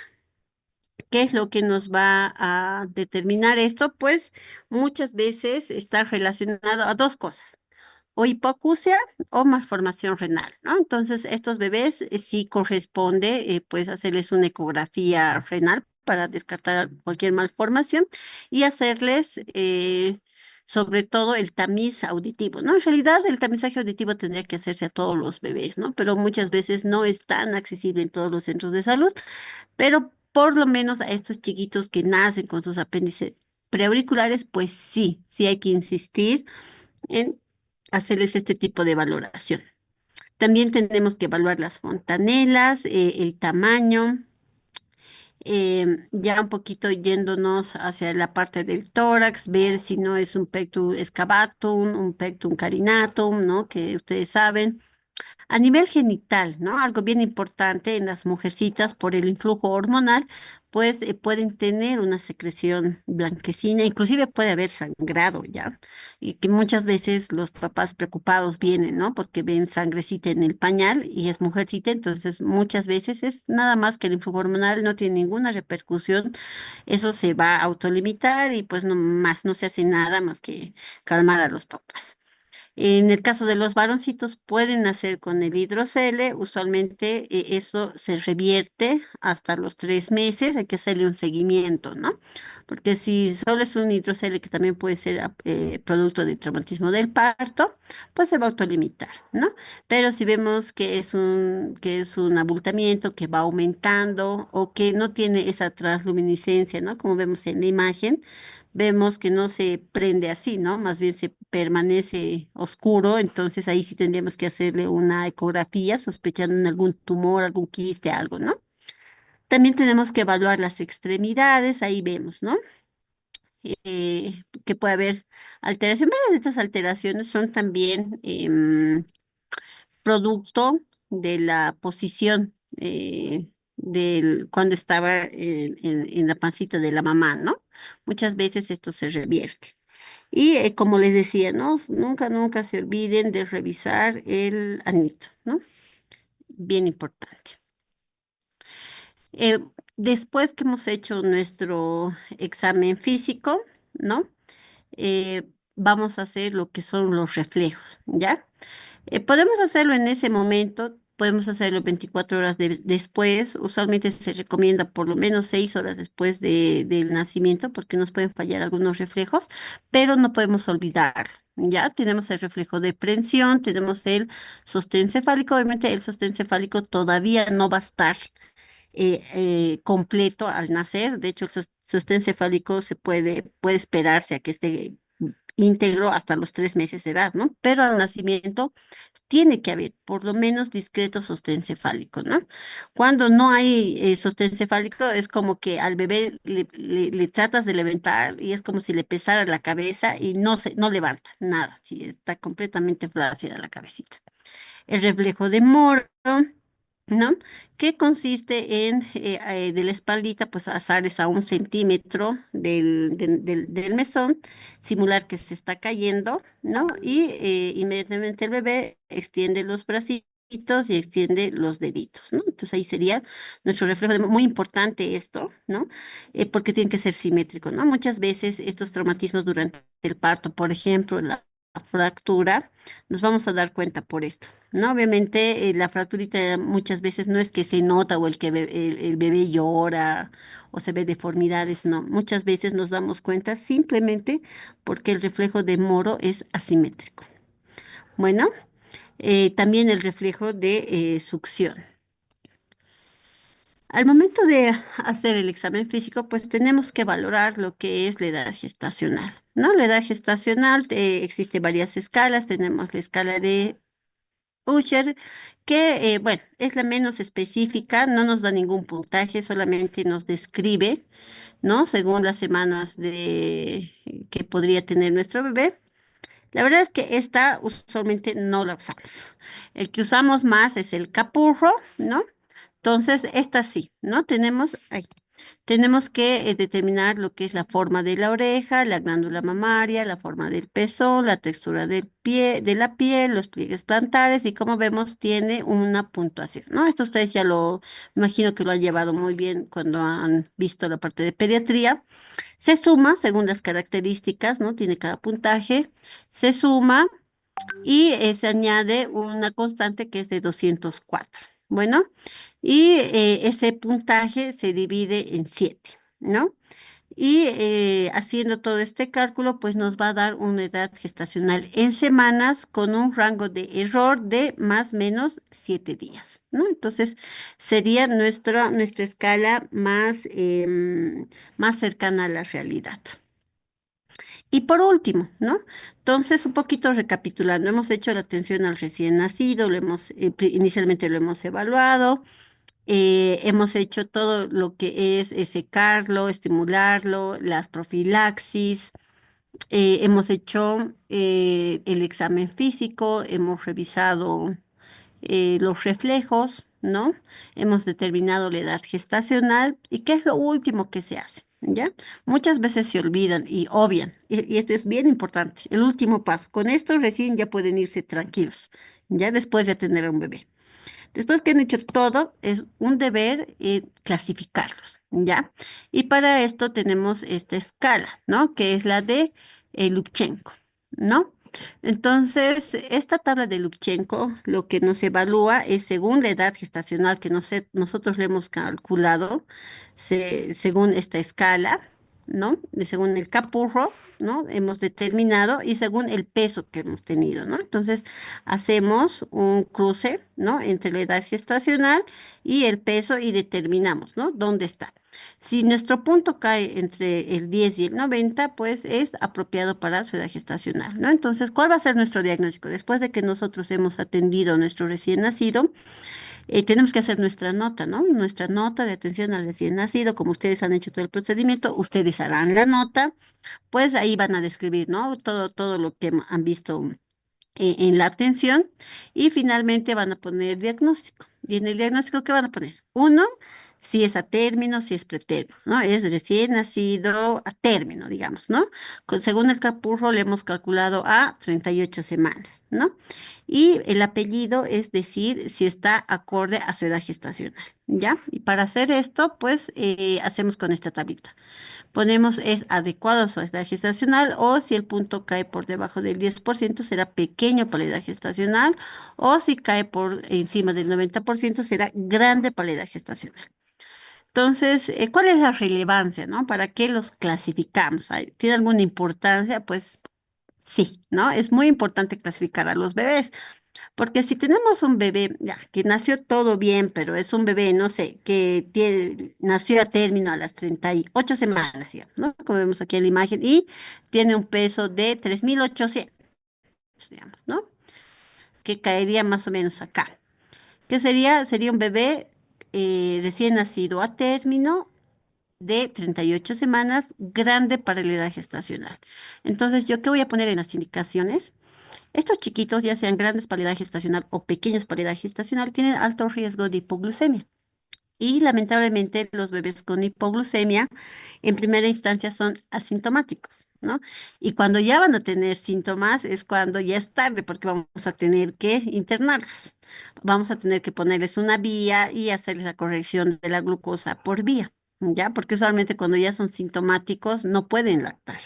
¿Qué es lo que nos va a determinar esto? Pues muchas veces está relacionado a dos cosas. o hipoacusia o malformación renal, ¿no? Entonces, estos bebés sí corresponde, pues, hacerles una ecografía renal para descartar cualquier malformación y hacerles, sobre todo, el tamiz auditivo, ¿no? En realidad, el tamizaje auditivo tendría que hacerse a todos los bebés, ¿no? Pero muchas veces no es tan accesible en todos los centros de salud, pero por lo menos a estos chiquitos que nacen con sus apéndices preauriculares, pues sí, sí hay que insistir en hacerles este tipo de valoración. También tenemos que evaluar las fontanelas, el tamaño, ya un poquito yéndonos hacia la parte del tórax, ver si no es un pectus excavatum, un pectus carinatum, ¿no? Que ustedes saben. A nivel genital, ¿no? Algo bien importante en las mujercitas por el influjo hormonal, pues pueden tener una secreción blanquecina, inclusive puede haber sangrado, ¿ya? Y que muchas veces los papás preocupados vienen, ¿no? Porque ven sangrecita en el pañal y es mujercita, entonces muchas veces es nada más que el influjo hormonal no tiene ninguna repercusión, eso se va a autolimitar y pues no más, no se hace nada más que calmar a los papás. En el caso de los varoncitos pueden nacer con el hidrocele, usualmente eso se revierte hasta los 3 meses, hay que hacerle un seguimiento, ¿no? Porque si solo es un hidrocele que también puede ser producto de traumatismo del parto, pues se va a autolimitar, ¿no? Pero si vemos que es un abultamiento que va aumentando o que no tiene esa transluminiscencia, ¿no? Como vemos en la imagen, vemos que no se prende así, ¿no? Más bien se permanece oscuro, entonces ahí sí tendríamos que hacerle una ecografía sospechando en algún tumor, algún quiste, algo, ¿no? También tenemos que evaluar las extremidades, ahí vemos, ¿no? Que puede haber alteración. Varias de estas alteraciones son también producto de la posición cuando estaba en la pancita de la mamá, ¿no? Muchas veces esto se revierte. Y como les decía, ¿no? Nunca, nunca se olviden de revisar el anito, ¿no? Bien importante. Eh, Después que hemos hecho nuestro examen físico, ¿no? Eh, Vamos a hacer lo que son los reflejos, ¿ya? Podemos hacerlo en ese momento, podemos hacerlo 24 horas después. Usualmente se recomienda por lo menos 6 horas después del nacimiento porque nos pueden fallar algunos reflejos, pero no podemos olvidar. Ya tenemos el reflejo de prensión, tenemos el sostén cefálico. Obviamente el sostén cefálico todavía no va a estar completo al nacer. De hecho, el sostén cefálico puede esperarse a que esté íntegro hasta los 3 meses de edad, ¿no? Pero al nacimiento tiene que haber por lo menos discreto sostén cefálico, ¿no? Cuando no hay sostén cefálico es como que al bebé le tratas de levantar y es como si le pesara la cabeza y no levanta nada, sí, está completamente flácida la cabecita. El reflejo de Moro, ¿no? Que consiste en de la espaldita, pues asares a 1 centímetro del mesón, simular que se está cayendo, ¿no? Y inmediatamente el bebé extiende los bracitos y extiende los deditos, ¿no? Entonces ahí sería nuestro reflejo muy importante esto, ¿no? Porque tiene que ser simétrico, ¿no? Muchas veces estos traumatismos durante el parto, por ejemplo, la fractura, nos vamos a dar cuenta por esto, ¿no? Obviamente la fracturita muchas veces no es que se nota o el bebé llora o se ve deformidades, no. Muchas veces nos damos cuenta simplemente porque el reflejo de Moro es asimétrico. Bueno, también el reflejo de succión. Al momento de hacer el examen físico, pues tenemos que valorar lo que es la edad gestacional, ¿no? La edad gestacional, existe varias escalas. Tenemos la escala de Usher, que, bueno, es la menos específica, no nos da ningún puntaje, solamente nos describe, ¿no? Según las semanas que podría tener nuestro bebé. La verdad es que esta usualmente no la usamos. El que usamos más es el capurro, ¿no? Entonces, esta sí, ¿no? Tenemos que determinar lo que es la forma de la oreja, la glándula mamaria, la forma del pezón, la textura del pie, de la piel, los pliegues plantares y como vemos tiene una puntuación, ¿no? Esto ustedes ya imagino que lo han llevado muy bien cuando han visto la parte de pediatría. Se suma según las características, ¿no? Tiene cada puntaje, se suma y se añade una constante que es de 204. Bueno, y ese puntaje se divide en 7, ¿no? Y haciendo todo este cálculo, pues nos va a dar una edad gestacional en semanas con un rango de error de más o menos 7 días, ¿no? Entonces, sería nuestra escala más cercana a la realidad. Y por último, ¿no? Entonces, un poquito recapitulando, hemos hecho la atención al recién nacido, inicialmente lo hemos evaluado, hemos hecho todo lo que es secarlo, estimularlo, las profilaxis, hemos hecho el examen físico, hemos revisado los reflejos, ¿no? Hemos determinado la edad gestacional y qué es lo último que se hace, ¿ya? Muchas veces se olvidan y obvian, y esto es bien importante, el último paso. Con esto recién ya pueden irse tranquilos, ya después de tener un bebé. Después que han hecho todo, es un deber clasificarlos, ¿ya? Y para esto tenemos esta escala, ¿no? Que es la de Lubchenco, ¿no? Entonces, esta tabla de Lubchenco lo que nos evalúa es según la edad gestacional que nosotros le hemos calculado, según esta escala, ¿no? Según el capurro, ¿no? Hemos determinado y según el peso que hemos tenido, ¿no? Entonces, hacemos un cruce, ¿no? Entre la edad gestacional y el peso y determinamos, ¿no? ¿Dónde está? Si nuestro punto cae entre el 10 y el 90, pues es apropiado para su edad gestacional, ¿no? Entonces, ¿cuál va a ser nuestro diagnóstico? Después de que nosotros hemos atendido a nuestro recién nacido, tenemos que hacer nuestra nota, ¿no? Nuestra nota de atención al recién nacido, como ustedes han hecho todo el procedimiento, ustedes harán la nota, pues ahí van a describir, ¿no? Todo lo que han visto en la atención y finalmente van a poner diagnóstico. Y en el diagnóstico, ¿qué van a poner? Uno, si es a término, si es pretérmino, ¿no? Es recién nacido a término, digamos, ¿no? Según el capurro le hemos calculado a 38 semanas, ¿no? Y el apellido es decir si está acorde a su edad gestacional, ¿ya? Y para hacer esto, pues hacemos con esta tablita. Ponemos es adecuado a su edad gestacional o si el punto cae por debajo del 10% será pequeño para la edad gestacional o si cae por encima del 90% será grande para la edad gestacional. Entonces, ¿cuál es la relevancia, no? ¿Para qué los clasificamos? ¿Tiene alguna importancia? Pues sí, ¿no? Es muy importante clasificar a los bebés. Porque si tenemos un bebé ya, que nació todo bien, pero es un bebé, no sé, nació a término a las 38 semanas, digamos, ¿no? Como vemos aquí en la imagen, y tiene un peso de 3.800, digamos, ¿no? Que caería más o menos acá. ¿Qué sería? Sería un bebé recién nacido a término de 38 semanas, grande para la edad gestacional. Entonces, ¿yo qué voy a poner en las indicaciones? Estos chiquitos, ya sean grandes para la edad gestacional o pequeños para la edad gestacional, tienen alto riesgo de hipoglucemia. Y lamentablemente los bebés con hipoglucemia en primera instancia son asintomáticos, ¿no? Y cuando ya van a tener síntomas es cuando ya es tarde porque vamos a tener que internarlos. Vamos a tener que ponerles una vía y hacerles la corrección de la glucosa por vía, ¿ya? Porque usualmente cuando ya son sintomáticos no pueden lactar.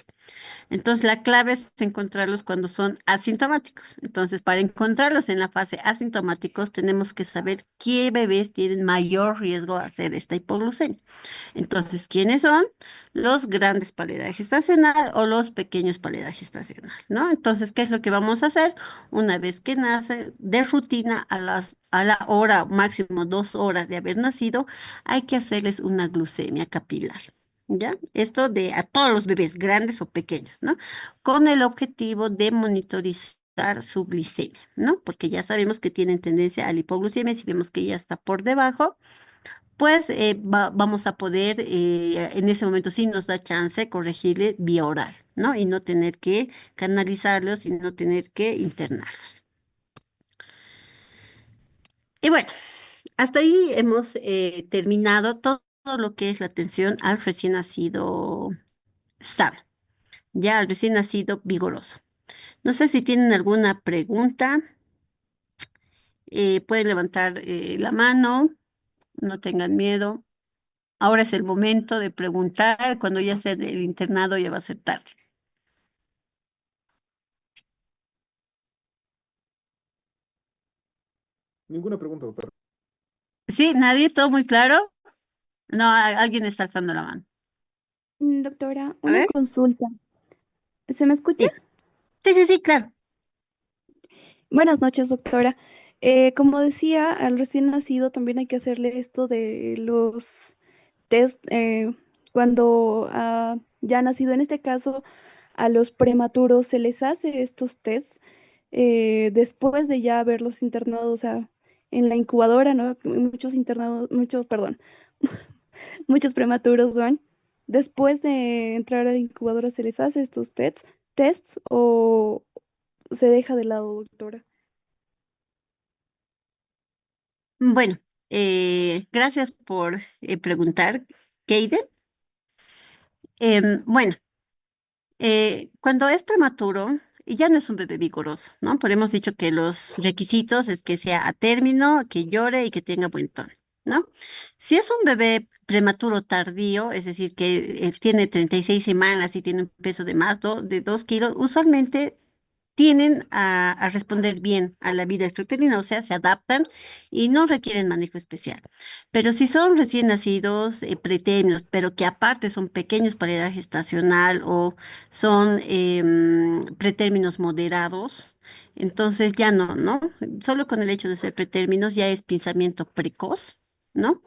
Entonces, la clave es encontrarlos cuando son asintomáticos. Entonces, para encontrarlos en la fase asintomáticos, tenemos que saber qué bebés tienen mayor riesgo a hacer esta hipoglucemia. Entonces, ¿quiénes son? Los grandes para la edad gestacional o los pequeños para la edad gestacional, ¿no? Entonces, ¿qué es lo que vamos a hacer? Una vez que nace, de rutina a la hora, máximo 2 horas de haber nacido, hay que hacerles una glucemia capilar. ¿Ya? Esto de a todos los bebés, grandes o pequeños, ¿no? Con el objetivo de monitorizar su glicemia, ¿no? Porque ya sabemos que tienen tendencia a la hipoglucemia, si vemos que ya está por debajo, pues vamos a poder, en ese momento sí nos da chance corregirle vía oral, ¿no? Y no tener que canalizarlos y no tener que internarlos. Y bueno, hasta ahí hemos terminado todo lo que es la atención al recién nacido sano. Ya al recién nacido vigoroso. No sé si tienen alguna pregunta, pueden levantar la mano, no tengan miedo. Ahora es el momento de preguntar, cuando ya sea del internado ya va a ser tarde. Ninguna pregunta, doctora. ¿Sí? ¿Nadie? ¿Todo muy claro? No, alguien está alzando la mano. Doctora, A una ver. consulta. ¿Se me escucha? Sí, sí, sí, sí, claro. Buenas noches, doctora. Como decía, al recién nacido también hay que hacerle esto de los test cuando ya ha nacido. En este caso, a los prematuros se les hace estos tests después de ya haberlos internado, o sea, en la incubadora, ¿no? Muchos internados, muchos, perdón, muchos prematuros van. Después de entrar a la incubadora, ¿se les hace estos tests o se deja de lado, doctora? Bueno, gracias por preguntar, Keiden. Bueno, cuando es prematuro, ya no es un bebé vigoroso, ¿no? Pero hemos dicho que los requisitos es que sea a término, que llore y que tenga buen tono, ¿no? Si es un bebé prematuro tardío, es decir, que tiene 36 semanas y tiene un peso de más de 2 kilos, usualmente tienden a responder bien a la vida extrauterina, o sea, se adaptan y no requieren manejo especial. Pero si son recién nacidos, pretéritos, pero que aparte son pequeños para edad gestacional o son pretérminos moderados, entonces ya no, ¿no? Solo con el hecho de ser pretérminos ya es pensamiento precoz, ¿no?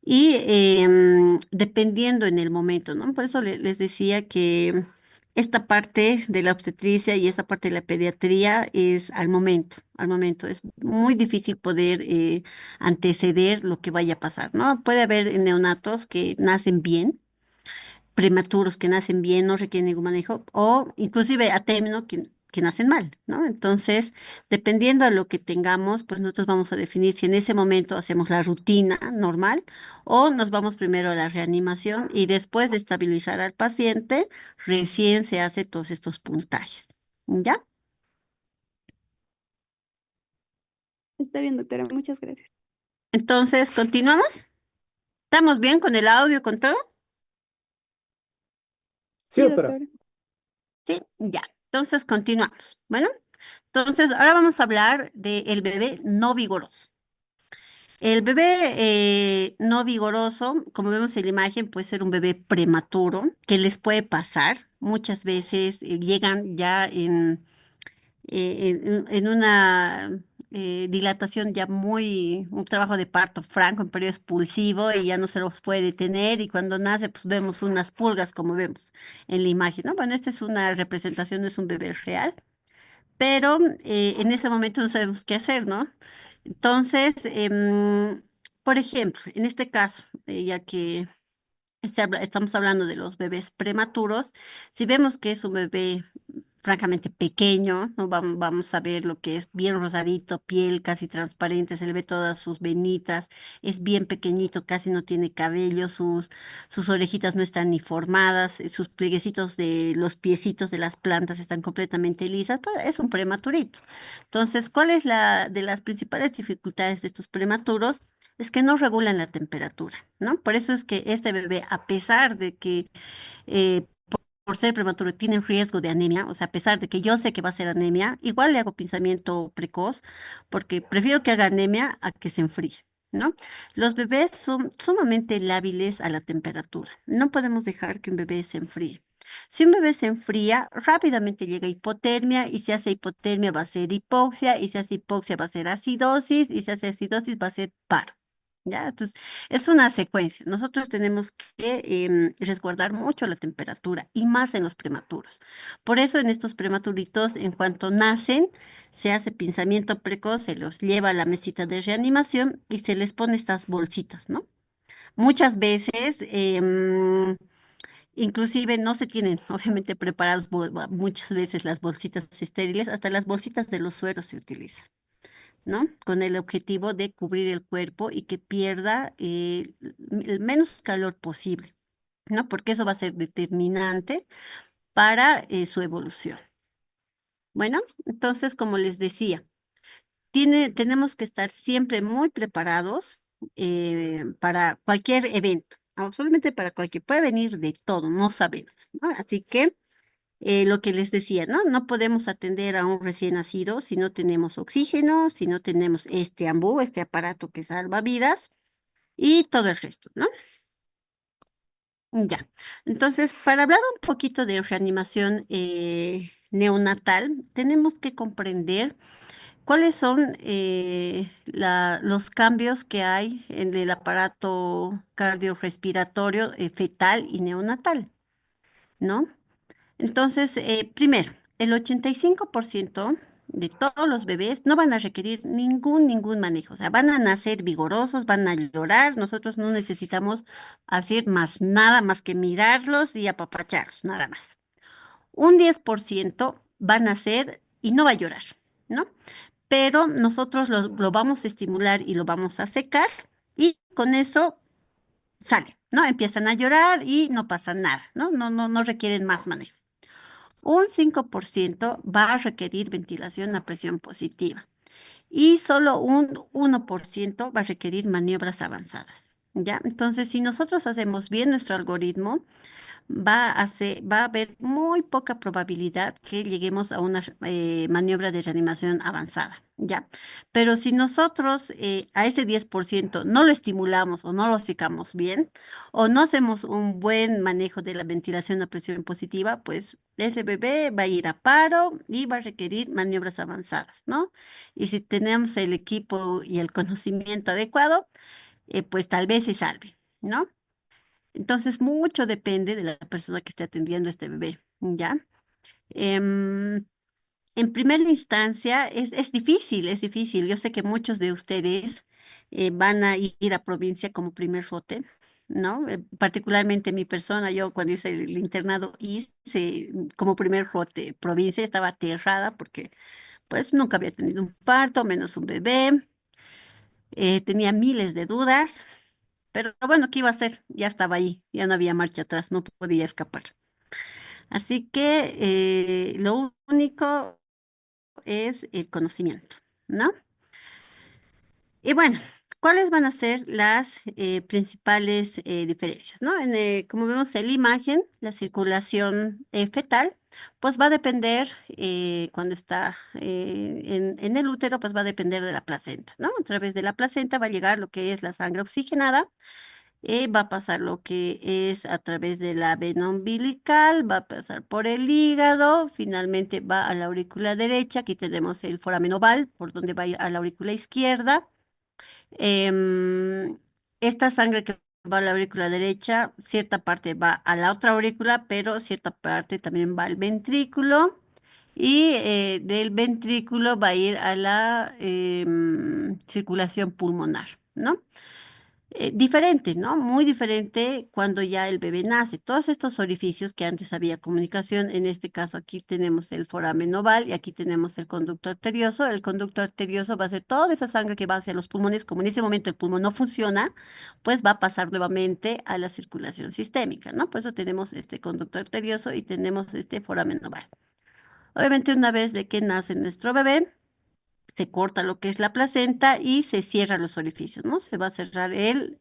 Y dependiendo en el momento, ¿no? Por eso les decía que esta parte de la obstetricia y esta parte de la pediatría es al momento. Es muy difícil poder anteceder lo que vaya a pasar, ¿no? Puede haber neonatos que nacen bien, prematuros que nacen bien, no requieren ningún manejo, o inclusive a término que nacen mal, ¿no? Entonces, dependiendo de lo que tengamos, pues nosotros vamos a definir si en ese momento hacemos la rutina normal o nos vamos primero a la reanimación y después de estabilizar al paciente, recién se hace todos estos puntajes. ¿Ya? Está bien, doctora, muchas gracias. Entonces, ¿continuamos? ¿Estamos bien con el audio, con todo? Sí, Sí, doctora. doctora. Sí, ya. Entonces, continuamos. Bueno. Entonces, ahora vamos a hablar del bebé no vigoroso. El bebé no vigoroso, como vemos en la imagen, puede ser un bebé prematuro, que les puede pasar. Muchas veces llegan ya en una dilatación ya un trabajo de parto franco, en periodo expulsivo, y ya no se los puede detener. Y cuando nace, pues vemos unas pulgas, como vemos en la imagen, ¿no? Bueno, esta es una representación, no es un bebé real, pero en ese momento no sabemos qué hacer, ¿no? Entonces, por ejemplo, en este caso, ya que estamos hablando de los bebés prematuros, si vemos que es un bebé francamente pequeño, ¿no? Vamos a ver lo que es bien rosadito, piel casi transparente, se le ve todas sus venitas, es bien pequeñito, casi no tiene cabello, sus orejitas no están ni formadas, sus plieguecitos de los piecitos de las plantas están completamente lisas, pues es un prematurito. Entonces, ¿cuál es la de las principales dificultades de estos prematuros? Es que no regulan la temperatura, ¿no? Por eso es que este bebé, a pesar de que eh, por ser prematuro tiene riesgo de anemia, o sea, a pesar de que yo sé que va a ser anemia, igual le hago pinzamiento precoz, porque prefiero que haga anemia a que se enfríe, ¿no? Los bebés son sumamente lábiles a la temperatura. No podemos dejar que un bebé se enfríe. Si un bebé se enfría, rápidamente llega hipotermia y si hace hipotermia va a ser hipoxia y si hace hipoxia va a ser acidosis y si hace acidosis va a ser paro. ¿Ya? Entonces, es una secuencia. Nosotros tenemos que resguardar mucho la temperatura y más en los prematuros. Por eso en estos prematuritos, en cuanto nacen, se hace pinzamiento precoz, se los lleva a la mesita de reanimación y se les pone estas bolsitas, ¿no? Muchas veces, inclusive no se tienen, obviamente, preparados muchas veces las bolsitas estériles, hasta las bolsitas de los sueros se utilizan, ¿no? Con el objetivo de cubrir el cuerpo y que pierda el menos calor posible, ¿no? Porque eso va a ser determinante para su evolución. Bueno, entonces, como les decía, tenemos que estar siempre muy preparados para cualquier evento, absolutamente para cualquier, puede venir de todo, no sabemos, ¿no? Así que lo que les decía, ¿no? No podemos atender a un recién nacido si no tenemos oxígeno, si no tenemos este AMBU, este aparato que salva vidas y todo el resto, ¿no? Ya. Entonces, para hablar un poquito de reanimación neonatal, tenemos que comprender cuáles son los cambios que hay en el aparato cardiorrespiratorio fetal y neonatal, ¿no? Entonces, primero, el 85% de todos los bebés no van a requerir ningún manejo, o sea, van a nacer vigorosos, van a llorar, nosotros no necesitamos hacer más nada más que mirarlos y apapacharlos, nada más. Un 10% van a nacer y no va a llorar, ¿no? Pero nosotros lo vamos a estimular y lo vamos a secar y con eso sale, ¿no? Empiezan a llorar y no pasa nada, ¿no? No requieren más manejo. Un 5% va a requerir ventilación a presión positiva y solo un 1% va a requerir maniobras avanzadas, ¿ya? Entonces, si nosotros hacemos bien nuestro algoritmo, va a haber muy poca probabilidad que lleguemos a una maniobra de reanimación avanzada, ¿ya? Pero si nosotros a ese 10% no lo estimulamos o no lo secamos bien, o no hacemos un buen manejo de la ventilación a presión positiva, pues ese bebé va a ir a paro y va a requerir maniobras avanzadas, ¿no? Y si tenemos el equipo y el conocimiento adecuado, pues tal vez se salve, ¿no? Entonces, mucho depende de la persona que esté atendiendo a este bebé, ¿ya? Em, en primera instancia, es difícil, es difícil. Yo sé que muchos de ustedes van a ir a provincia como primer rote, ¿no? Particularmente mi persona, yo cuando hice el internado hice como primer rote provincia, estaba aterrada porque pues nunca había tenido un parto, menos un bebé, tenía miles de dudas. Pero bueno, ¿qué iba a hacer? Ya estaba ahí, ya no había marcha atrás, no podía escapar. Así que lo único es el conocimiento, ¿no? Y bueno, ¿cuáles van a ser las principales diferencias, ¿no? Como vemos en la imagen, la circulación fetal, pues va a depender, cuando está en el útero, pues va a depender de la placenta, ¿no? A través de la placenta va a llegar lo que es la sangre oxigenada. Va a pasar lo que es a través de la vena umbilical, va a pasar por el hígado, finalmente va a la aurícula derecha, aquí tenemos el foramen oval, por donde va a ir a la aurícula izquierda. Em, Esta sangre que va a la aurícula derecha, cierta parte va a la otra aurícula, pero cierta parte también va al ventrículo. Y del ventrículo va a ir a la circulación pulmonar, ¿no? Diferente, ¿no? Muy diferente cuando ya el bebé nace. Todos estos orificios que antes había comunicación, en este caso aquí tenemos el foramen oval y aquí tenemos el conducto arterioso. El conducto arterioso va a ser toda esa sangre que va hacia los pulmones. Como en ese momento el pulmón no funciona, pues va a pasar nuevamente a la circulación sistémica, ¿no? Por eso tenemos este conducto arterioso y tenemos este foramen oval. Obviamente una vez de que nace nuestro bebé, se corta lo que es la placenta y se cierran los orificios, ¿no? Se va a cerrar el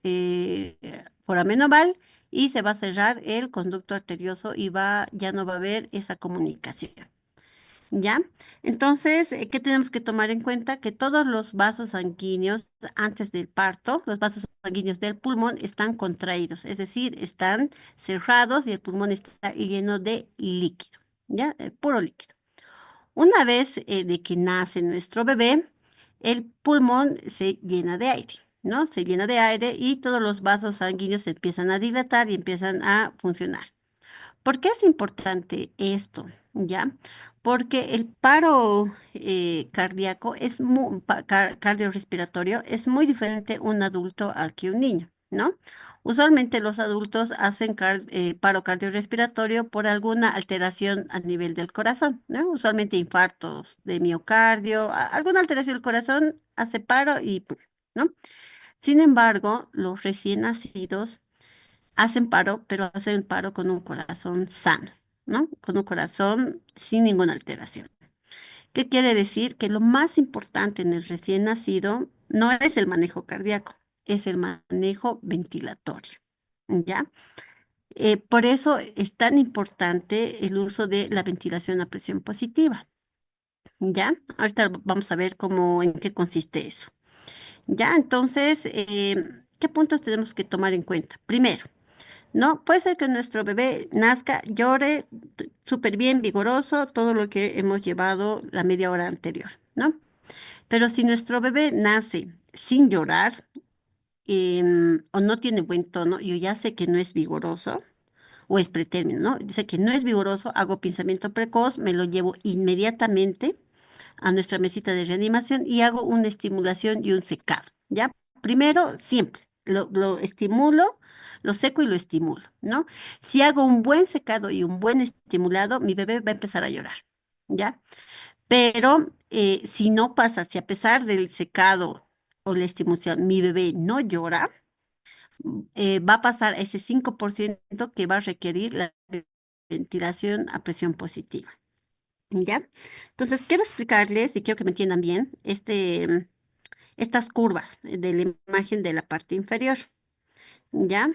foramen oval y se va a cerrar el conducto arterioso y ya no va a haber esa comunicación, ¿ya? Entonces, ¿qué tenemos que tomar en cuenta? Que todos los vasos sanguíneos antes del parto, los vasos sanguíneos del pulmón están contraídos, es decir, están cerrados y el pulmón está lleno de líquido, ¿ya? Puro líquido. Una vez de que nace nuestro bebé, el pulmón se llena de aire, ¿no? Se llena de aire y todos los vasos sanguíneos se empiezan a dilatar y empiezan a funcionar. ¿Por qué es importante esto? ¿Ya? Porque el paro cardíaco cardiorrespiratorio es muy diferente un adulto al que un niño, ¿no? Usualmente los adultos hacen paro cardiorrespiratorio por alguna alteración a nivel del corazón, ¿no? Usualmente infartos de miocardio, alguna alteración del corazón hace paro y, ¡pum! ¿No? Sin embargo, los recién nacidos hacen paro, pero hacen paro con un corazón sano, ¿no? Con un corazón sin ninguna alteración. ¿Qué quiere decir? Que lo más importante en el recién nacido no es el manejo cardíaco, es el manejo ventilatorio, ¿ya? Por eso es tan importante el uso de la ventilación a presión positiva. ¿Ya? Ahorita vamos a ver en qué consiste eso. ¿Ya? Entonces, ¿qué puntos tenemos que tomar en cuenta? Primero, ¿no? Puede ser que nuestro bebé nazca, llore súper bien, vigoroso, todo lo que hemos llevado la media hora anterior, ¿no? Pero si nuestro bebé nace sin llorar o no tiene buen tono, yo ya sé que no es vigoroso o es pretérmino, ¿no? Dice que no es vigoroso, hago pensamiento precoz, me lo llevo inmediatamente a nuestra mesita de reanimación y hago una estimulación y un secado, ¿ya? Primero, siempre, lo estimulo, lo seco y lo estimulo, ¿no? Si hago un buen secado y un buen estimulado, mi bebé va a empezar a llorar, ¿ya? Pero si no pasa, si a pesar del secado o la estimulación mi bebé no llora, va a pasar a ese 5% que va a requerir la ventilación a presión positiva. ¿Ya? Entonces, quiero explicarles y quiero que me entiendan bien estas curvas de la imagen de la parte inferior. ¿Ya?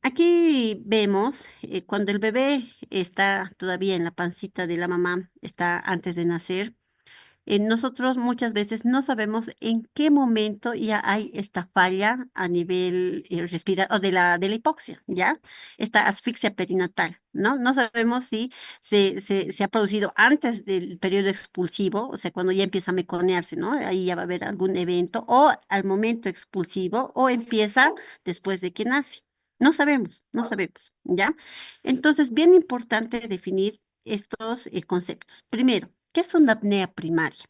Aquí vemos cuando el bebé está todavía en la pancita de la mamá, está antes de nacer. Nosotros muchas veces no sabemos en qué momento ya hay esta falla a nivel respiratorio o de la hipoxia, ¿ya? Esta asfixia perinatal, ¿no? No sabemos si se ha producido antes del periodo expulsivo, o sea, cuando ya empieza a meconearse, ¿no? Ahí ya va a haber algún evento, o al momento expulsivo, o empieza después de que nace. No sabemos, no sabemos, ¿ya? Entonces, bien importante definir estos conceptos. Primero, ¿qué es una apnea primaria?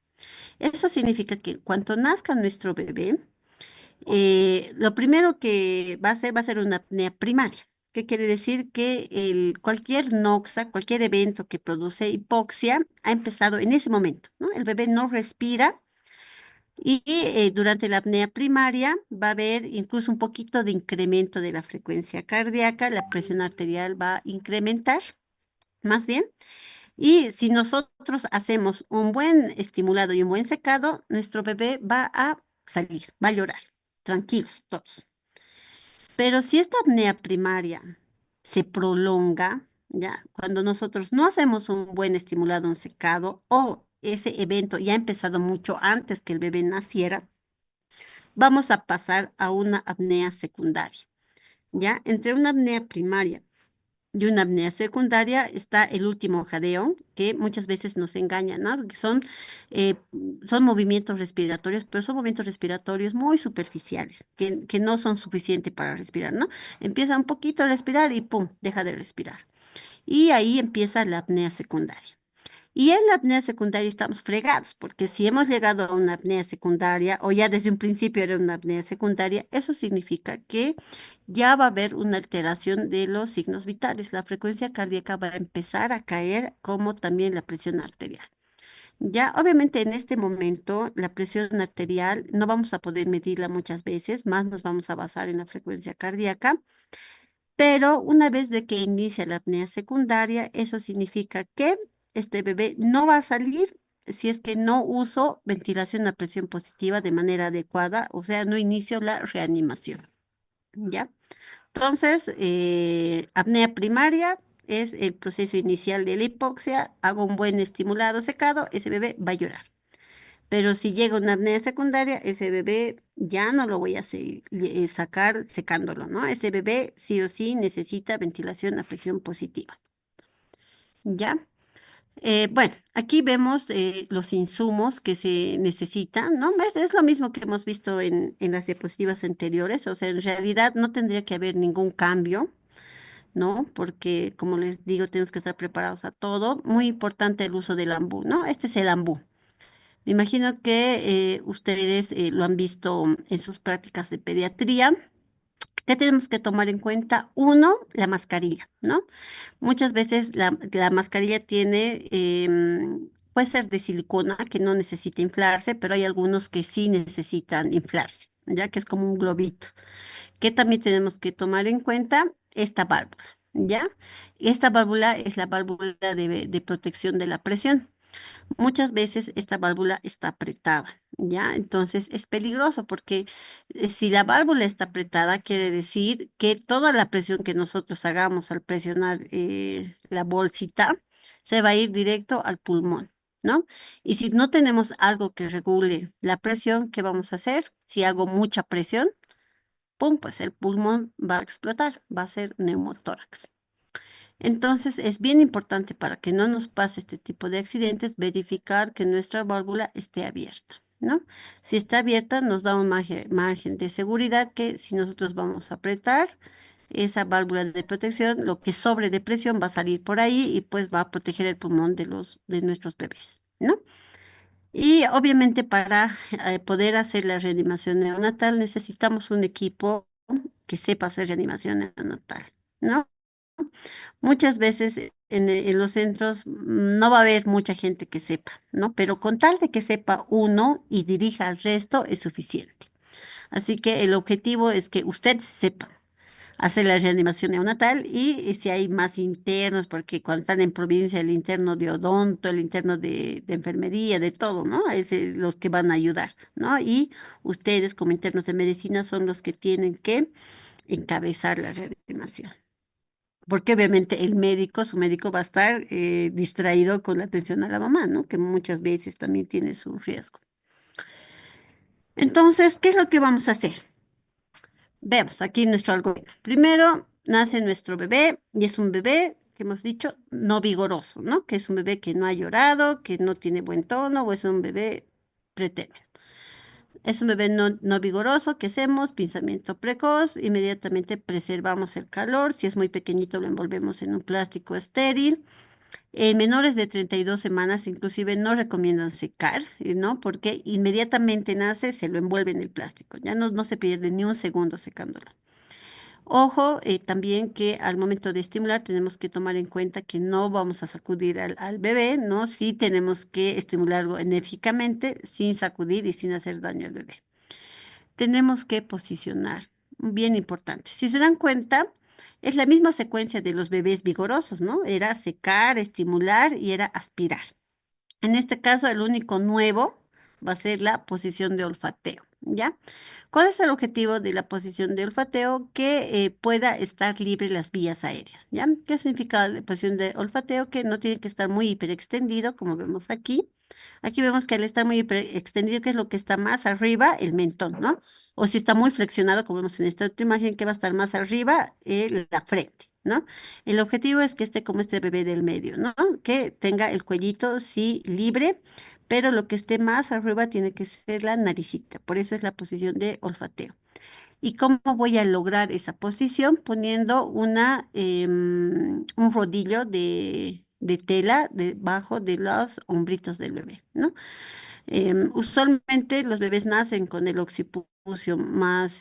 Eso significa que cuando nazca nuestro bebé, lo primero que va a ser una apnea primaria. ¿Qué quiere decir? Que cualquier noxa, cualquier evento que produce hipoxia ha empezado en ese momento, ¿no? El bebé no respira y durante la apnea primaria va a haber incluso un poquito de incremento de la frecuencia cardíaca, la presión arterial va a incrementar, más bien. Y si nosotros hacemos un buen estimulado y un buen secado, nuestro bebé va a salir, va a llorar, tranquilos todos. Pero si esta apnea primaria se prolonga, ya, cuando nosotros no hacemos un buen estimulado, un secado, o ese evento ya ha empezado mucho antes que el bebé naciera, vamos a pasar a una apnea secundaria, ¿ya? Entre una apnea primaria y una apnea secundaria está el último jadeo, que muchas veces nos engaña, ¿no? Que son movimientos respiratorios, pero son movimientos respiratorios muy superficiales, que no son suficientes para respirar, ¿no? Empieza un poquito a respirar y ¡pum! Deja de respirar. Y ahí empieza la apnea secundaria. Y en la apnea secundaria estamos fregados, porque si hemos llegado a una apnea secundaria, o ya desde un principio era una apnea secundaria, eso significa que ya va a haber una alteración de los signos vitales. La frecuencia cardíaca va a empezar a caer, como también la presión arterial. Ya, obviamente, en este momento, la presión arterial no vamos a poder medirla muchas veces, más nos vamos a basar en la frecuencia cardíaca. Pero una vez de que inicia la apnea secundaria, eso significa que este bebé no va a salir si es que no uso ventilación a presión positiva de manera adecuada, o sea, no inicio la reanimación. ¿Ya? Entonces, apnea primaria es el proceso inicial de la hipoxia, hago un buen estimulado secado, ese bebé va a llorar. Pero si llega una apnea secundaria, ese bebé ya no lo voy a sacar secándolo, ¿no? Ese bebé sí o sí necesita ventilación a presión positiva. ¿Ya? Bueno, aquí vemos los insumos que se necesitan, ¿no? Es lo mismo que hemos visto en las diapositivas anteriores, o sea, en realidad no tendría que haber ningún cambio, ¿no? Porque, como les digo, tenemos que estar preparados a todo. Muy importante el uso del ambú, ¿no? Este es el ambú. Me imagino que ustedes lo han visto en sus prácticas de pediatría. ¿Qué tenemos que tomar en cuenta? Uno, la mascarilla, ¿no? Muchas veces la mascarilla puede ser de silicona, que no necesita inflarse, pero hay algunos que sí necesitan inflarse, ya que es como un globito. ¿Qué también tenemos que tomar en cuenta? Esta válvula, ¿ya? Esta válvula es la válvula de protección de la presión. Muchas veces esta válvula está apretada, ¿ya? Entonces es peligroso porque si la válvula está apretada, quiere decir que toda la presión que nosotros hagamos al presionar la bolsita se va a ir directo al pulmón, ¿no? Y si no tenemos algo que regule la presión, ¿qué vamos a hacer? Si hago mucha presión, ¡pum! Pues el pulmón va a explotar, va a ser neumotórax. Entonces, es bien importante para que no nos pase este tipo de accidentes, verificar que nuestra válvula esté abierta, ¿no? Si está abierta, nos da un margen de seguridad que si nosotros vamos a apretar esa válvula de protección, lo que sobre de presión va a salir por ahí y pues va a proteger el pulmón de nuestros bebés, ¿no? Y obviamente para poder hacer la reanimación neonatal necesitamos un equipo que sepa hacer reanimación neonatal, ¿no? Muchas veces en los centros no va a haber mucha gente que sepa, ¿no? Pero con tal de que sepa uno y dirija al resto es suficiente. Así que el objetivo es que usted sepa hacer la reanimación neonatal y si hay más internos, porque cuando están en provincia, el interno de odonto, el interno de enfermería, de todo, ¿no? Es los que van a ayudar, ¿no? Y ustedes como internos de medicina son los que tienen que encabezar la reanimación. Porque obviamente el médico, su médico va a estar distraído con la atención a la mamá, ¿no? Que muchas veces también tiene su riesgo. Entonces, ¿qué es lo que vamos a hacer? Vemos aquí nuestro algoritmo. Primero nace nuestro bebé y es un bebé que hemos dicho no vigoroso, ¿no? Que es un bebé que no ha llorado, que no tiene buen tono o es un bebé pretérito. Es un bebé no vigoroso, ¿qué hacemos? Pinzamiento precoz, inmediatamente preservamos el calor, si es muy pequeñito lo envolvemos en un plástico estéril. En menores de 32 semanas inclusive no recomiendan secar, ¿no? Porque inmediatamente nace, se lo envuelve en el plástico, ya no se pierde ni un segundo secándolo. Ojo, también que al momento de estimular tenemos que tomar en cuenta que no vamos a sacudir al bebé, ¿no? Sí tenemos que estimularlo enérgicamente, sin sacudir y sin hacer daño al bebé. Tenemos que posicionar, bien importante. Si se dan cuenta, es la misma secuencia de los bebés vigorosos, ¿no? Era secar, estimular y era aspirar. En este caso, el único nuevo va a ser la posición de olfateo, ¿ya? ¿Cuál es el objetivo de la posición de olfateo? Que pueda estar libre las vías aéreas, ¿ya? ¿Qué significa la posición de olfateo? Que no tiene que estar muy hiperextendido, como vemos aquí. Aquí vemos que al estar muy extendido, que es lo que está más arriba, el mentón, ¿no? O si está muy flexionado, como vemos en esta otra imagen, que va a estar más arriba, la frente, ¿no? El objetivo es que esté como este bebé del medio, ¿no? Que tenga el cuellito, sí, libre, pero lo que esté más arriba tiene que ser la naricita. Por eso es la posición de olfateo. ¿Y cómo voy a lograr esa posición? Poniendo un rodillo de tela debajo de los hombritos del bebé, ¿no? Usualmente los bebés nacen con el occipucio más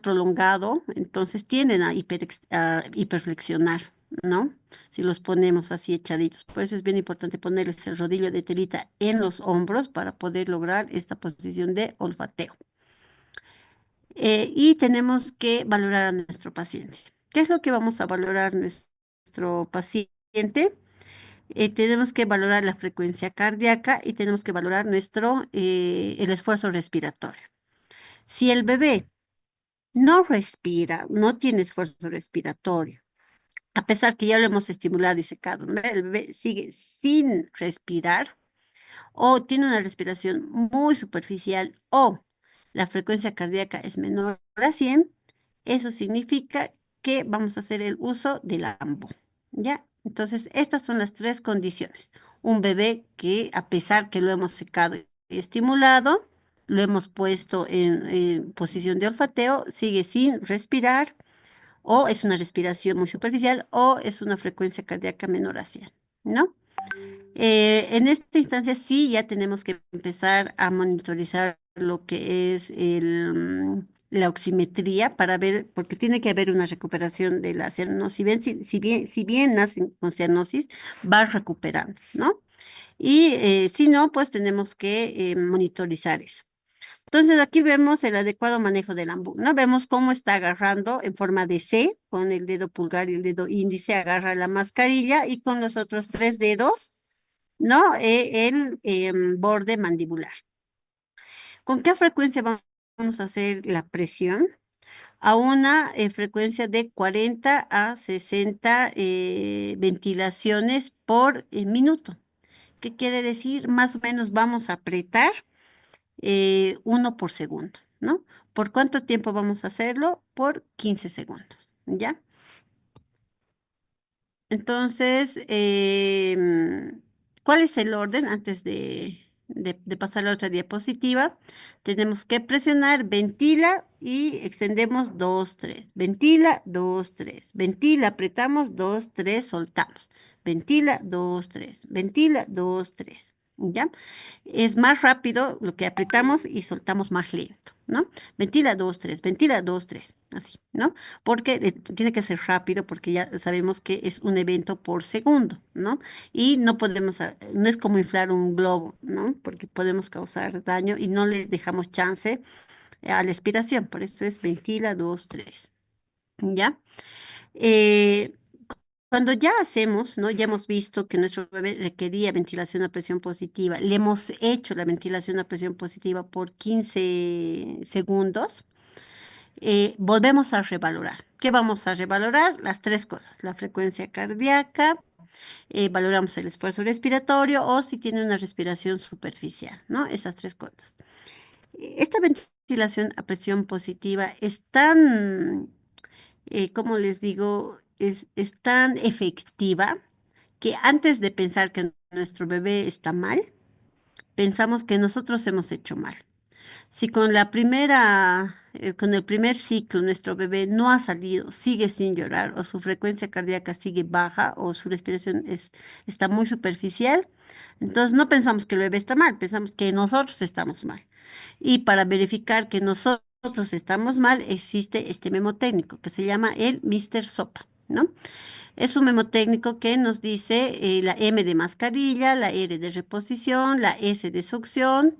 prolongado, entonces tienden a hiperflexionar, ¿no? Si los ponemos así echaditos. Por eso es bien importante ponerles el rodillo de telita en los hombros para poder lograr esta posición de olfateo. Y tenemos que valorar a nuestro paciente. ¿Qué es lo que vamos a valorar nuestro paciente? Tenemos que valorar la frecuencia cardíaca y tenemos que valorar el esfuerzo respiratorio. Si el bebé no respira, no tiene esfuerzo respiratorio, a pesar que ya lo hemos estimulado y secado, ¿no? El bebé sigue sin respirar, o tiene una respiración muy superficial o la frecuencia cardíaca es menor a 100, eso significa que vamos a hacer el uso del AMBO, ¿ya? Entonces, estas son las tres condiciones. Un bebé que a pesar que lo hemos secado y estimulado, lo hemos puesto en posición de olfateo, sigue sin respirar, o es una respiración muy superficial, o es una frecuencia cardíaca menor a 100, ¿no? En esta instancia sí ya tenemos que empezar a monitorizar lo que es la oximetría para ver, porque tiene que haber una recuperación de la cianosis. Si bien nacen con cianosis, va recuperando, ¿no? Y si no, pues tenemos que monitorizar eso. Entonces aquí vemos el adecuado manejo del ambú, ¿no? Vemos cómo está agarrando en forma de C, con el dedo pulgar y el dedo índice agarra la mascarilla y con los otros tres dedos ¿no? El borde mandibular. ¿Con qué frecuencia vamos a hacer la presión? A una frecuencia de 40 a 60 ventilaciones por minuto. ¿Qué quiere decir? Más o menos vamos a apretar uno por segundo, ¿no? ¿Por cuánto tiempo vamos a hacerlo? Por 15 segundos, ¿ya? Entonces, ¿cuál es el orden antes de pasar a la otra diapositiva? Tenemos que presionar, ventila y extendemos 2, 3. Ventila, 2, 3. Ventila, apretamos 2, 3, soltamos. Ventila, 2, 3. Ventila, 2, 3. ¿Ya? Es más rápido lo que apretamos y soltamos más lento, ¿no? Ventila 2 3 ventila 2 3 así, ¿no? Porque tiene que ser rápido porque ya sabemos que es un evento por segundo, ¿no? Y no podemos, no es como inflar un globo, ¿no? Porque podemos causar daño y no le dejamos chance a la expiración, por eso es ventila 2 3, ¿ya? Eh, Cuando ya hacemos, ¿no? Ya hemos visto que nuestro bebé requería ventilación a presión positiva, le hemos hecho la ventilación a presión positiva por 15 segundos, volvemos a revalorar. ¿Qué vamos a revalorar? Las tres cosas, la frecuencia cardíaca, valoramos el esfuerzo respiratorio o si tiene una respiración superficial, ¿no? Esas tres cosas. Esta ventilación a presión positiva es tan, ¿cómo les digo? Es tan efectiva que antes de pensar que nuestro bebé está mal, pensamos que nosotros hemos hecho mal. Si con el primer ciclo nuestro bebé no ha salido, sigue sin llorar, o su frecuencia cardíaca sigue baja, o su respiración está muy superficial, entonces no pensamos que el bebé está mal, pensamos que nosotros estamos mal. Y para verificar que nosotros estamos mal, existe este memo técnico que se llama el Mr. Sopa, ¿no? Es un memo técnico que nos dice la M de mascarilla, la R de reposición, la S de succión,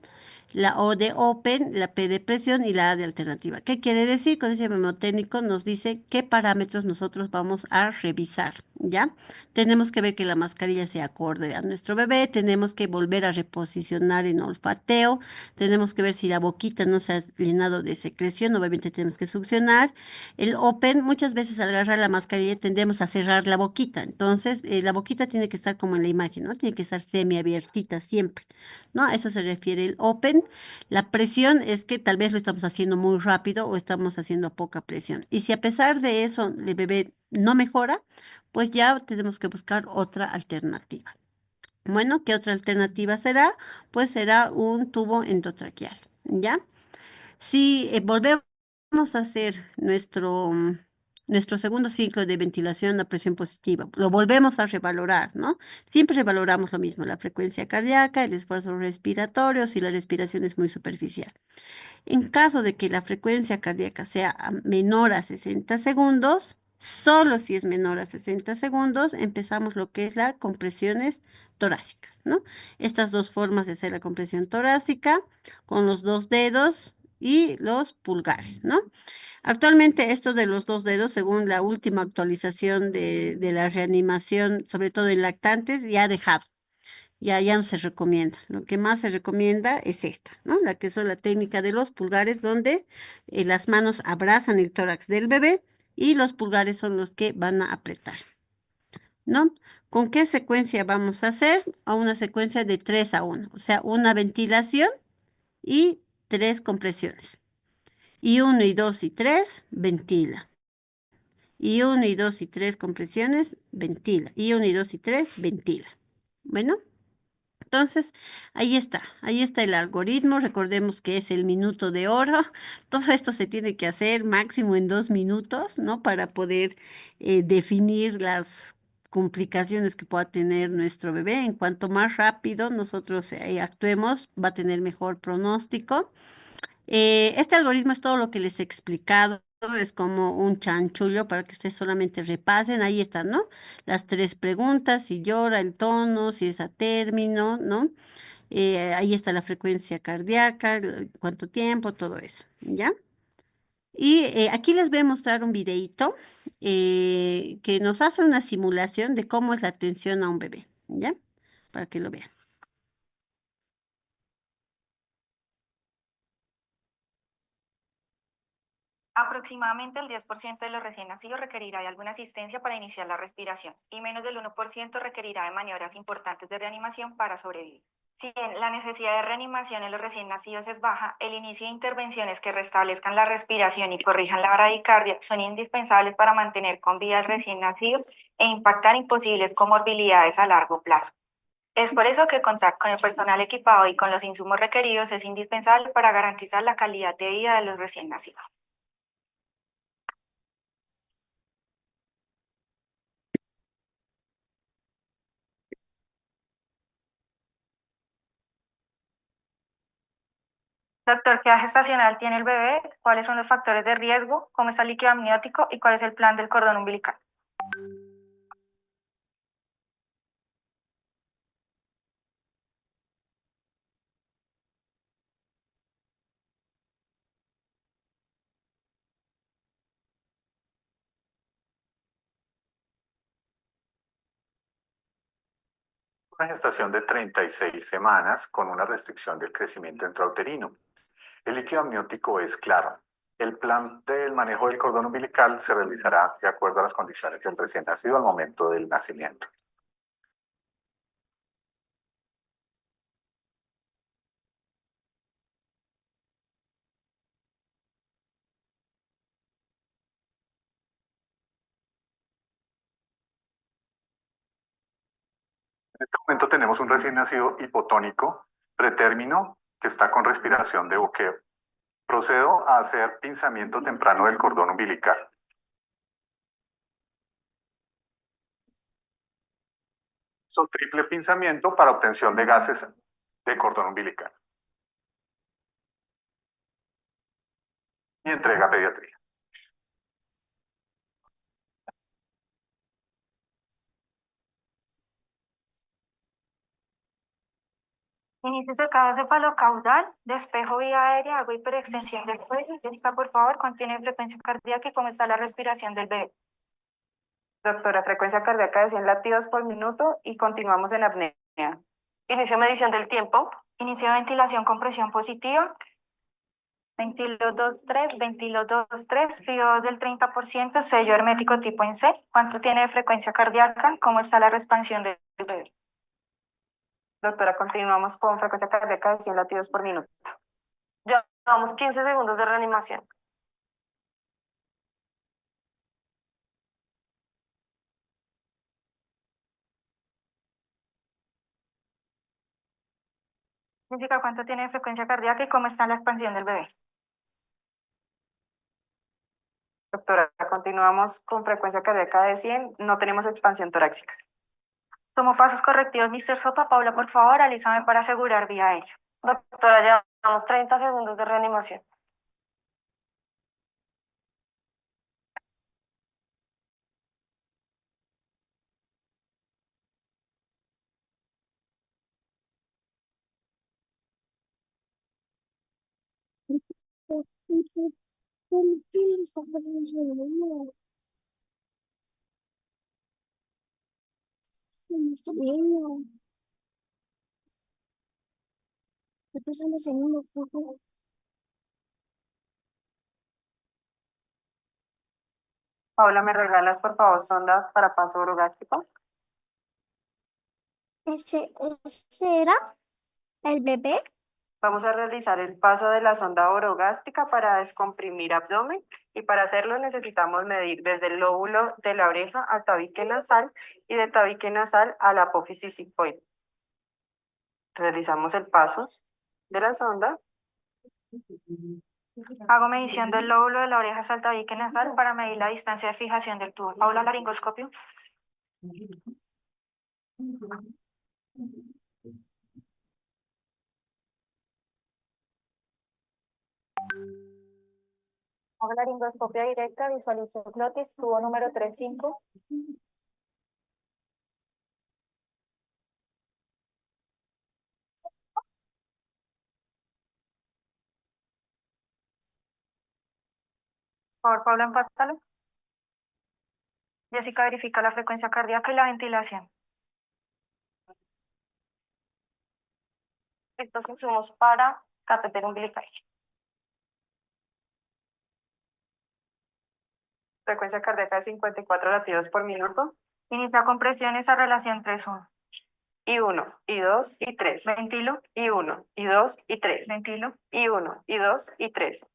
la O de open, la P de presión y la A de alternativa. ¿Qué quiere decir? Con ese memo técnico nos dice qué parámetros nosotros vamos a revisar, ¿ya? Tenemos que ver que la mascarilla sea acorde a nuestro bebé, tenemos que volver a reposicionar en olfateo, tenemos que ver si la boquita no se ha llenado de secreción, obviamente tenemos que succionar. El open, muchas veces al agarrar la mascarilla tendemos a cerrar la boquita, entonces la boquita tiene que estar como en la imagen, ¿no? Tiene que estar semiabiertita siempre, ¿no? A eso se refiere el open. La presión es que tal vez lo estamos haciendo muy rápido o estamos haciendo a poca presión. Y si a pesar de eso el bebé no mejora, pues ya tenemos que buscar otra alternativa. Bueno, ¿qué otra alternativa será? Pues será un tubo endotraqueal, ¿ya? Si volvemos a hacer nuestro segundo ciclo de ventilación a presión positiva, lo volvemos a revalorar, ¿no? Siempre revaloramos lo mismo, la frecuencia cardíaca, el esfuerzo respiratorio, si la respiración es muy superficial. En caso de que la frecuencia cardíaca sea menor a 60 segundos, solo si es menor a 60 segundos, empezamos lo que es las compresiones torácicas, ¿no? Estas dos formas de hacer la compresión torácica con los dos dedos y los pulgares, ¿no? Actualmente esto de los dos dedos, según la última actualización de la reanimación, sobre todo en lactantes, ya ha dejado. Ya no se recomienda. Lo que más se recomienda es esta, ¿no? La que es la técnica de los pulgares, donde las manos abrazan el tórax del bebé y los pulgares son los que van a apretar, ¿no? ¿Con qué secuencia vamos a hacer? A una secuencia de 3 a 1, o sea, una ventilación y 3 compresiones. Y 1 y 2 y 3 ventila. Y 1 y 2 y 3 compresiones, ventila. Y 1 y 2 y 3 ventila. Bueno. Entonces, ahí está el algoritmo. Recordemos que es el minuto de oro. Todo esto se tiene que hacer máximo en 2 minutos, ¿no? Para poder definir las complicaciones que pueda tener nuestro bebé. En cuanto más rápido nosotros actuemos, va a tener mejor pronóstico. Este algoritmo es todo lo que les he explicado, es como un chanchullo para que ustedes solamente repasen. Ahí están, ¿no? Las tres preguntas, si llora, el tono, si es a término, ¿no? Ahí está la frecuencia cardíaca, cuánto tiempo, todo eso, ¿ya? Y aquí les voy a mostrar un videíto que nos hace una simulación de cómo es la atención a un bebé, ¿ya? para que lo vean. Aproximadamente el 10% de los recién nacidos requerirá de alguna asistencia para iniciar la respiración y menos del 1% requerirá de maniobras importantes de reanimación para sobrevivir. Si bien la necesidad de reanimación en los recién nacidos es baja, el inicio de intervenciones que restablezcan la respiración y corrijan la bradicardia son indispensables para mantener con vida al recién nacido e impactar en posibles comorbilidades a largo plazo. Es por eso que contar con el personal equipado y con los insumos requeridos es indispensable para garantizar la calidad de vida de los recién nacidos. Doctor, ¿qué edad gestacional tiene el bebé? ¿Cuáles son los factores de riesgo? ¿Cómo está el líquido amniótico? ¿Y cuál es el plan del cordón umbilical? Una gestación de 36 semanas con una restricción del crecimiento intrauterino. El líquido amniótico es claro. El plan del manejo del cordón umbilical se realizará de acuerdo a las condiciones del recién nacido al momento del nacimiento. En este momento tenemos un recién nacido hipotónico, pretérmino, que está con respiración de boqueo. Procedo a hacer pinzamiento temprano del cordón umbilical. Triple pinzamiento para obtención de gases de cordón umbilical. Y entrega a pediatría. Inicio cercado cefalocaudal, despejo vía aérea, hago hiperextensión del cuello. Jessica, por favor, contiene frecuencia cardíaca y cómo está la respiración del bebé. Doctora, frecuencia cardíaca de 100 latidos por minuto y continuamos en apnea. Inicio medición del tiempo. Inicio ventilación con presión positiva. Ventilo 2-3, ventilo 2-3, frío del 30%, sello hermético tipo en C. ¿Cuánto tiene de frecuencia cardíaca? ¿Cómo está la expansión del bebé? Doctora, continuamos con frecuencia cardíaca de 100 latidos por minuto. Llevamos 15 segundos de reanimación. Jessica, ¿cuánto tiene de frecuencia cardíaca y cómo está la expansión del bebé? Doctora, continuamos con frecuencia cardíaca de 100, no tenemos expansión torácica. Tomo pasos correctivos, Mr. Sopa. Paula, por favor, alízame para asegurar vía aérea. Doctora, llevamos 30 segundos de reanimación. Paula, ¿me regalas, por favor, sonda para paso orogástrico? ¿Ese era el bebé? Vamos a realizar el paso de la sonda orogástrica para descomprimir abdomen y para hacerlo necesitamos medir desde el lóbulo de la oreja al tabique nasal y del tabique nasal a la apófisis sigmoide. Realizamos el paso de la sonda. Hago medición del lóbulo de la oreja hasta el tabique nasal para medir la distancia de fijación del tubo. Paula, laringoscopio. Hago laringoscopia directa, visualizo glotis, tubo número 3-5. Por favor, Paula, empátalo. Jessica, verifica la frecuencia cardíaca y la ventilación. Estos insumos para catéter umbilical. Frecuencia cardíaca de 54 latidos por minuto. Inicia con presiones a relación 3-1. Y 1, y 2, y 3. Ventilo, y 1, y 2, y 3. Ventilo, y 1, y 2, y 3.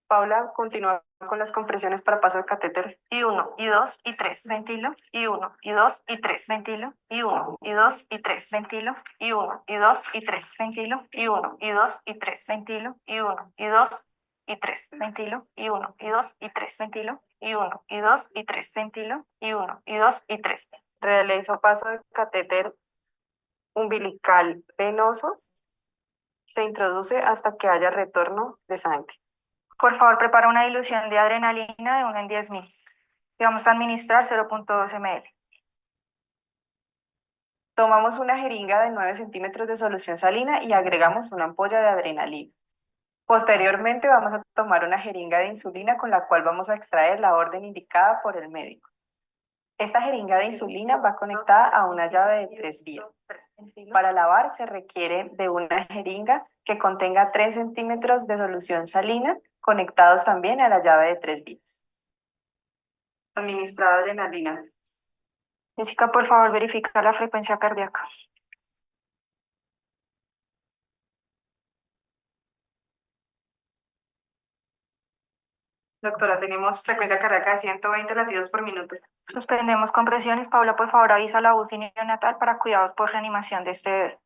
Paula continúa con las compresiones para paso de catéter. Y 1, y 2, y 3. Ventilo, y 1, y 2, y 3. Ventilo, y 1, y 2, y 3. Ventilo, y 1, y 2, y 3. Ventilo, y 1, y 2, y 3. Ventilo, y 1, y 2, y 3. Ventilo, y 1, y 2, y 3. Ventilo, y 1, y 2, y 3. Ventilo, y 1, y 2, y 3. Realizo paso de catéter umbilical venoso. Se introduce hasta que haya retorno de sangre. Por favor, prepara una dilución de adrenalina de 1 en 10.000. Y vamos a administrar 0.2 ml. Tomamos una jeringa de 9 centímetros de solución salina y agregamos una ampolla de adrenalina. Posteriormente vamos a tomar una jeringa de insulina con la cual vamos a extraer la orden indicada por el médico. Esta jeringa de insulina va conectada a una llave de 3 vías. Para lavar se requiere de una jeringa que contenga 3 centímetros de solución salina conectados también a la llave de 3 vías. Administrada adrenalina. Jessica, por favor, verifica la frecuencia cardíaca. Doctora, tenemos frecuencia cardíaca de 120 latidos por minuto. Suspendemos compresiones. Paula, por favor, avisa a la UCI neonatal para cuidados por reanimación de este bebé.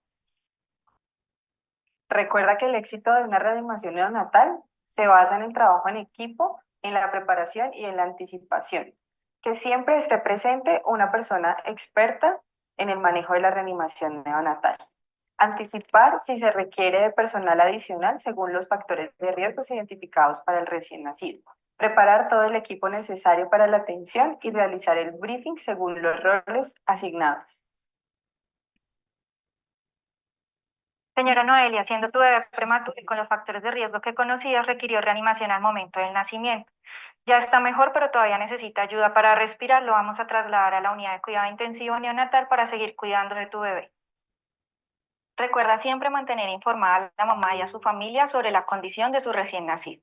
Recuerda que el éxito de una reanimación neonatal se basa en el trabajo en equipo, en la preparación y en la anticipación. Que siempre esté presente una persona experta en el manejo de la reanimación neonatal. Anticipar si se requiere de personal adicional según los factores de riesgos identificados para el recién nacido. Preparar todo el equipo necesario para la atención y realizar el briefing según los roles asignados. Señora Noelia, siendo tu bebé prematuro y con los factores de riesgo que conocías, requirió reanimación al momento del nacimiento. Ya está mejor, pero todavía necesita ayuda para respirar. Lo vamos a trasladar a la unidad de cuidado intensivo neonatal para seguir cuidando de tu bebé. Recuerda siempre mantener informada a la mamá y a su familia sobre la condición de su recién nacido.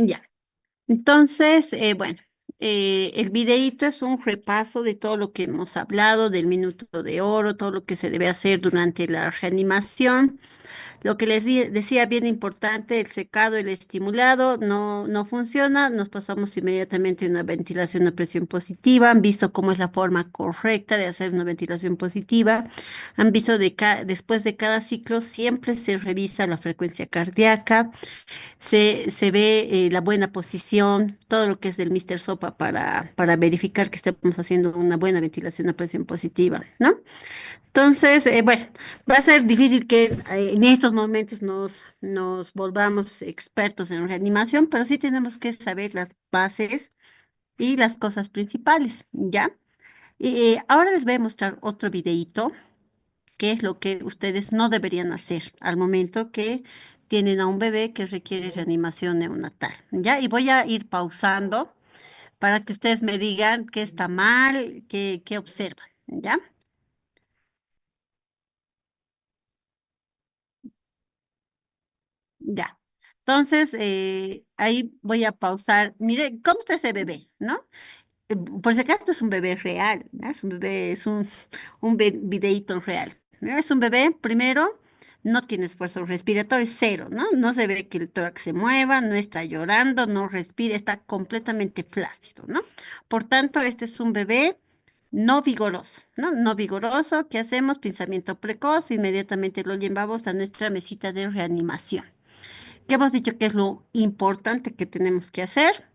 Ya. Entonces, bueno, el videíto es un repaso de todo lo que hemos hablado, del minuto de oro, todo lo que se debe hacer durante la reanimación. Lo que les decía, bien importante, el secado, el estimulado, no funciona. Nos pasamos inmediatamente a una ventilación a presión positiva. Han visto cómo es la forma correcta de hacer una ventilación positiva. Han visto después de cada ciclo siempre se revisa la frecuencia cardíaca. Se ve la buena posición, todo lo que es del Mr. Sopa para verificar que estemos haciendo una buena ventilación a presión positiva, ¿no? Entonces, bueno, va a ser difícil que en estos momentos nos volvamos expertos en reanimación, pero sí tenemos que saber las bases y las cosas principales, ¿ya? Y ahora les voy a mostrar otro videíto, que es lo que ustedes no deberían hacer al momento que tienen a un bebé que requiere reanimación neonatal, ¿ya? Y voy a ir pausando para que ustedes me digan qué está mal, qué observan, ¿ya? Ya. Entonces, ahí voy a pausar. Mire, ¿cómo está ese bebé, no? Por si acaso es un bebé real, ¿no? Es un bebé, es un videíto real, ¿no? Es un bebé, primero, no tiene esfuerzo respiratorio, cero, ¿no? No se ve que el tórax se mueva, no está llorando, no respira, está completamente flácido, ¿no? Por tanto, este es un bebé no vigoroso, ¿no? No vigoroso. ¿Qué hacemos? Pensamiento precoz, inmediatamente lo llevamos a nuestra mesita de reanimación. ¿Qué hemos dicho que es lo importante que tenemos que hacer?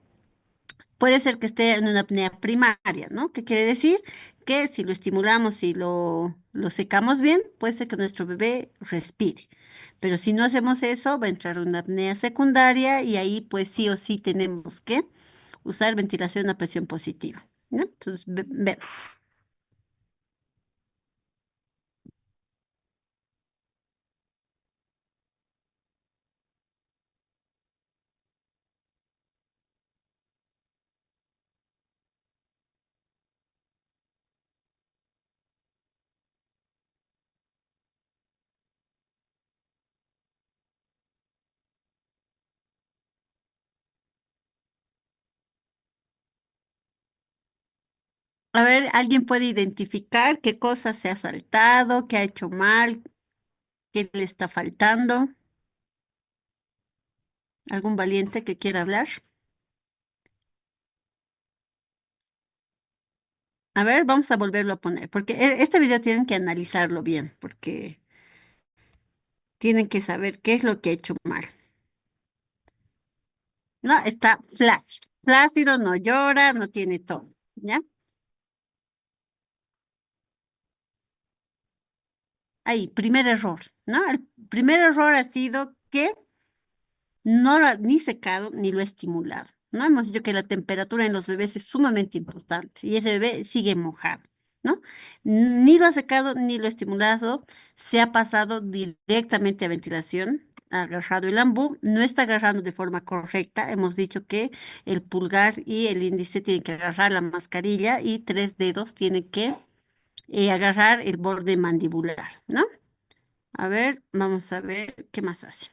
Puede ser que esté en una apnea primaria, ¿no? ¿Qué quiere decir? Que si lo estimulamos y lo secamos bien, puede ser que nuestro bebé respire. Pero si no hacemos eso, va a entrar una apnea secundaria y ahí pues sí o sí tenemos que usar ventilación a presión positiva, ¿no? Entonces, vemos. A ver, ¿alguien puede identificar qué cosa se ha saltado, qué ha hecho mal, qué le está faltando? ¿Algún valiente que quiera hablar? A ver, vamos a volverlo a poner, porque este video tienen que analizarlo bien, porque tienen que saber qué es lo que ha hecho mal. No, está flácido. Flácido, no llora, no tiene todo, ¿ya? Ahí, primer error, ¿no? El primer error ha sido que no lo ha ni secado ni lo ha estimulado, ¿no? Hemos dicho que la temperatura en los bebés es sumamente importante y ese bebé sigue mojado, ¿no? Ni lo ha secado ni lo ha estimulado, se ha pasado directamente a ventilación, ha agarrado el ambú, no está agarrando de forma correcta. Hemos dicho que el pulgar y el índice tienen que agarrar la mascarilla y tres dedos tienen que agarrar el borde mandibular, ¿no? A ver, vamos a ver qué más hace.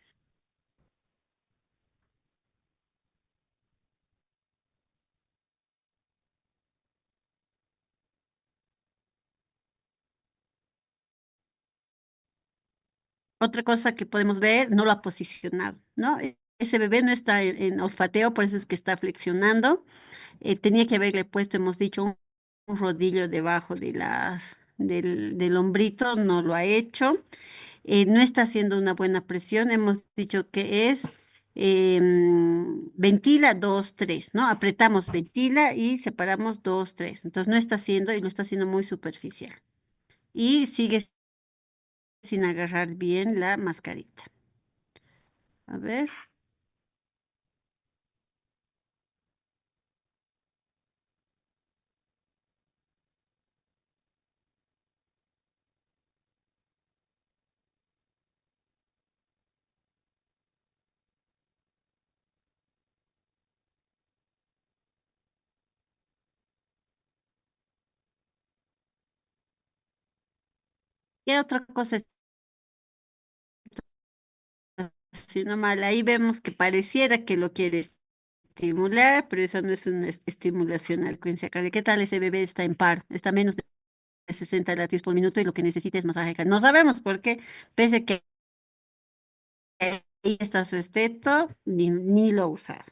Otra cosa que podemos ver, no lo ha posicionado, ¿no? Ese bebé no está en olfateo, por eso es que está flexionando. Tenía que haberle puesto, hemos dicho, un rodillo debajo de del hombrito, no lo ha hecho. No está haciendo una buena presión, hemos dicho que es ventila 2 3, ¿no? Apretamos ventila y separamos 2 3. Entonces no está haciendo y lo está haciendo muy superficial. Y sigue sin agarrar bien la mascarita. A ver. ¿Qué otra cosa está haciendo mal? Ahí vemos que pareciera que lo quiere estimular, pero esa no es una estimulación al frecuencia cardíaca. ¿Qué tal ese bebé está en paro? Está a menos de 60 latidos por minuto y lo que necesita es masaje cardíaco. No sabemos por qué, pese que ahí está su esteto, ni lo usa.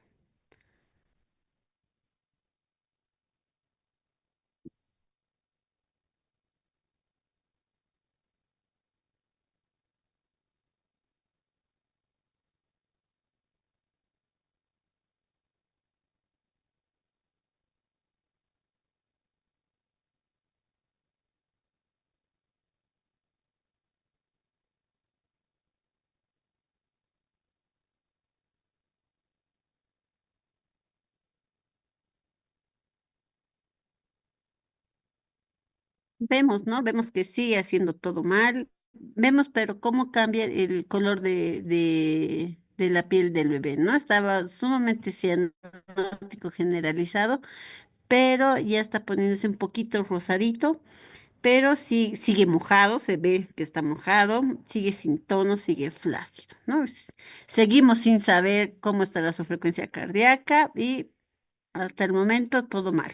Vemos, ¿no? Vemos que sigue haciendo todo mal. Vemos, pero cómo cambia el color de la piel del bebé, ¿no? Estaba sumamente cianótico generalizado, pero ya está poniéndose un poquito rosadito, pero sí sigue mojado, se ve que está mojado, sigue sin tono, sigue flácido, ¿no? Seguimos sin saber cómo estará su frecuencia cardíaca y hasta el momento todo mal.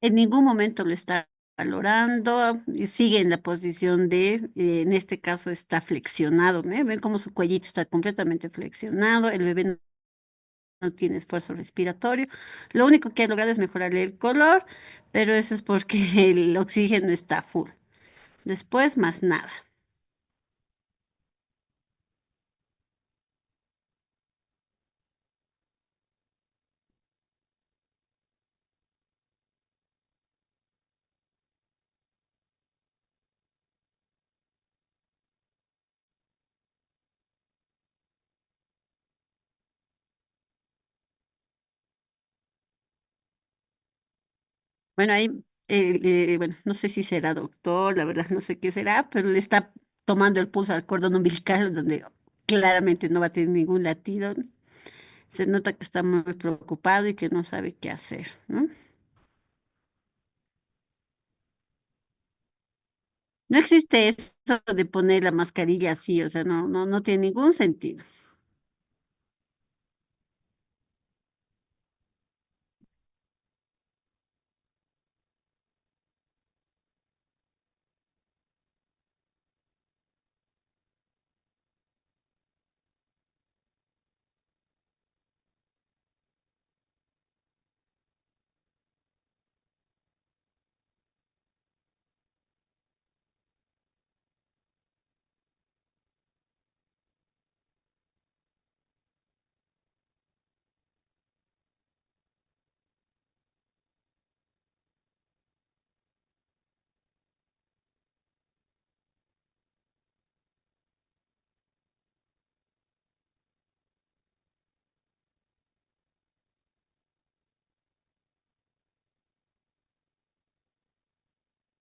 En ningún momento lo está valorando, y sigue en la posición en este caso está flexionado, ¿eh? Ven cómo su cuellito está completamente flexionado, el bebé no tiene esfuerzo respiratorio. Lo único que ha logrado es mejorarle el color, pero eso es porque el oxígeno está full. Después, más nada. Bueno, ahí, bueno, no sé si será doctor, la verdad no sé qué será, pero le está tomando el pulso al cordón umbilical, donde claramente no va a tener ningún latido. Se nota que está muy preocupado y que no sabe qué hacer, ¿no? No existe eso de poner la mascarilla así, o sea, no tiene ningún sentido.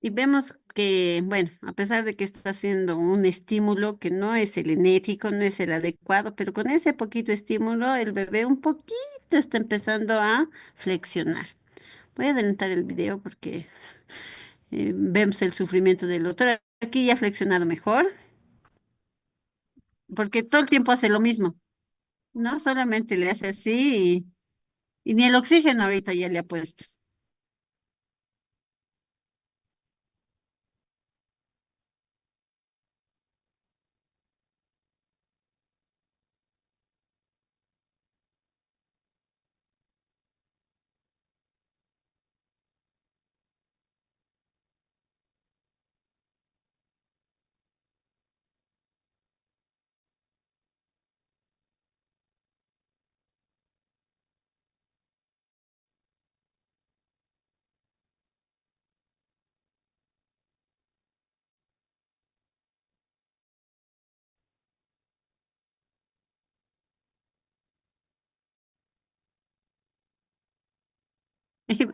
Y vemos que, bueno, a pesar de que está haciendo un estímulo que no es el enético, no es el adecuado, pero con ese poquito estímulo el bebé un poquito está empezando a flexionar. Voy a adelantar el video porque vemos el sufrimiento del doctor. Aquí ya ha flexionado mejor, porque todo el tiempo hace lo mismo, ¿no? Solamente le hace así y ni el oxígeno ahorita ya le ha puesto.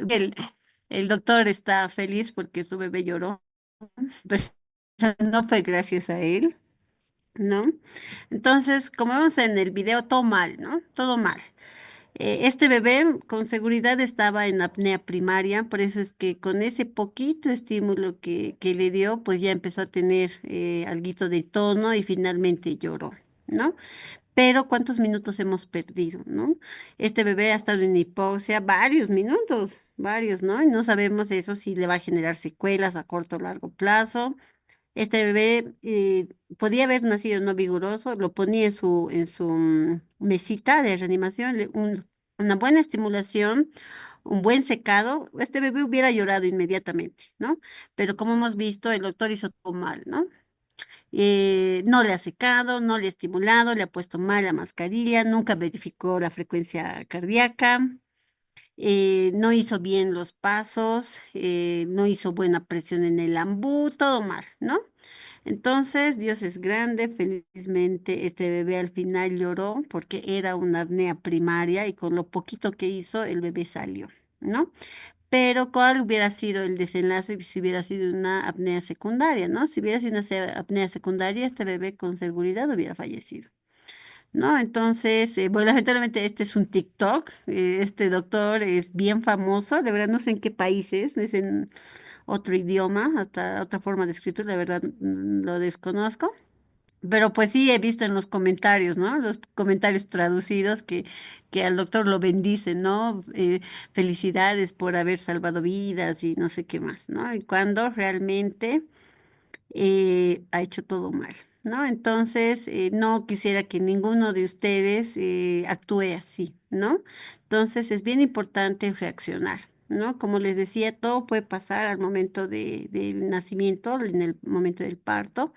El, el doctor está feliz porque su bebé lloró, pero no fue gracias a él, ¿no? Entonces, como vemos en el video, todo mal, ¿no? Todo mal. Este bebé con seguridad estaba en apnea primaria, por eso es que con ese poquito estímulo que le dio, pues ya empezó a tener alguito de tono y finalmente lloró, ¿no? Pero ¿cuántos minutos hemos perdido, no? Este bebé ha estado en hipoxia varios minutos, varios, ¿no? Y no sabemos eso si le va a generar secuelas a corto o largo plazo. Este bebé podía haber nacido no vigoroso, lo ponía en su mesita de reanimación, una buena estimulación, un buen secado, este bebé hubiera llorado inmediatamente, ¿no? Pero como hemos visto, el doctor hizo todo mal, ¿no? No le ha secado, no le ha estimulado, le ha puesto mal la mascarilla, nunca verificó la frecuencia cardíaca, no hizo bien los pasos, no hizo buena presión en el ambú, todo mal, ¿no? Entonces, Dios es grande, felizmente este bebé al final lloró porque era una apnea primaria y con lo poquito que hizo el bebé salió, ¿no? Pero ¿cuál hubiera sido el desenlace si hubiera sido una apnea secundaria, ¿no? Si hubiera sido una apnea secundaria, este bebé con seguridad hubiera fallecido, ¿no? Entonces, bueno, lamentablemente este es un TikTok, este doctor es bien famoso, de verdad no sé en qué país es en otro idioma, hasta otra forma de escritura, la verdad lo desconozco. Pero pues sí he visto en los comentarios, ¿no? Los comentarios traducidos que al doctor lo bendicen, ¿no? Felicidades por haber salvado vidas y no sé qué más, ¿no? Y cuando realmente ha hecho todo mal, ¿no? Entonces, no quisiera que ninguno de ustedes actúe así, ¿no? Entonces, es bien importante reaccionar, ¿no? Como les decía, todo puede pasar al momento del nacimiento, en el momento del parto,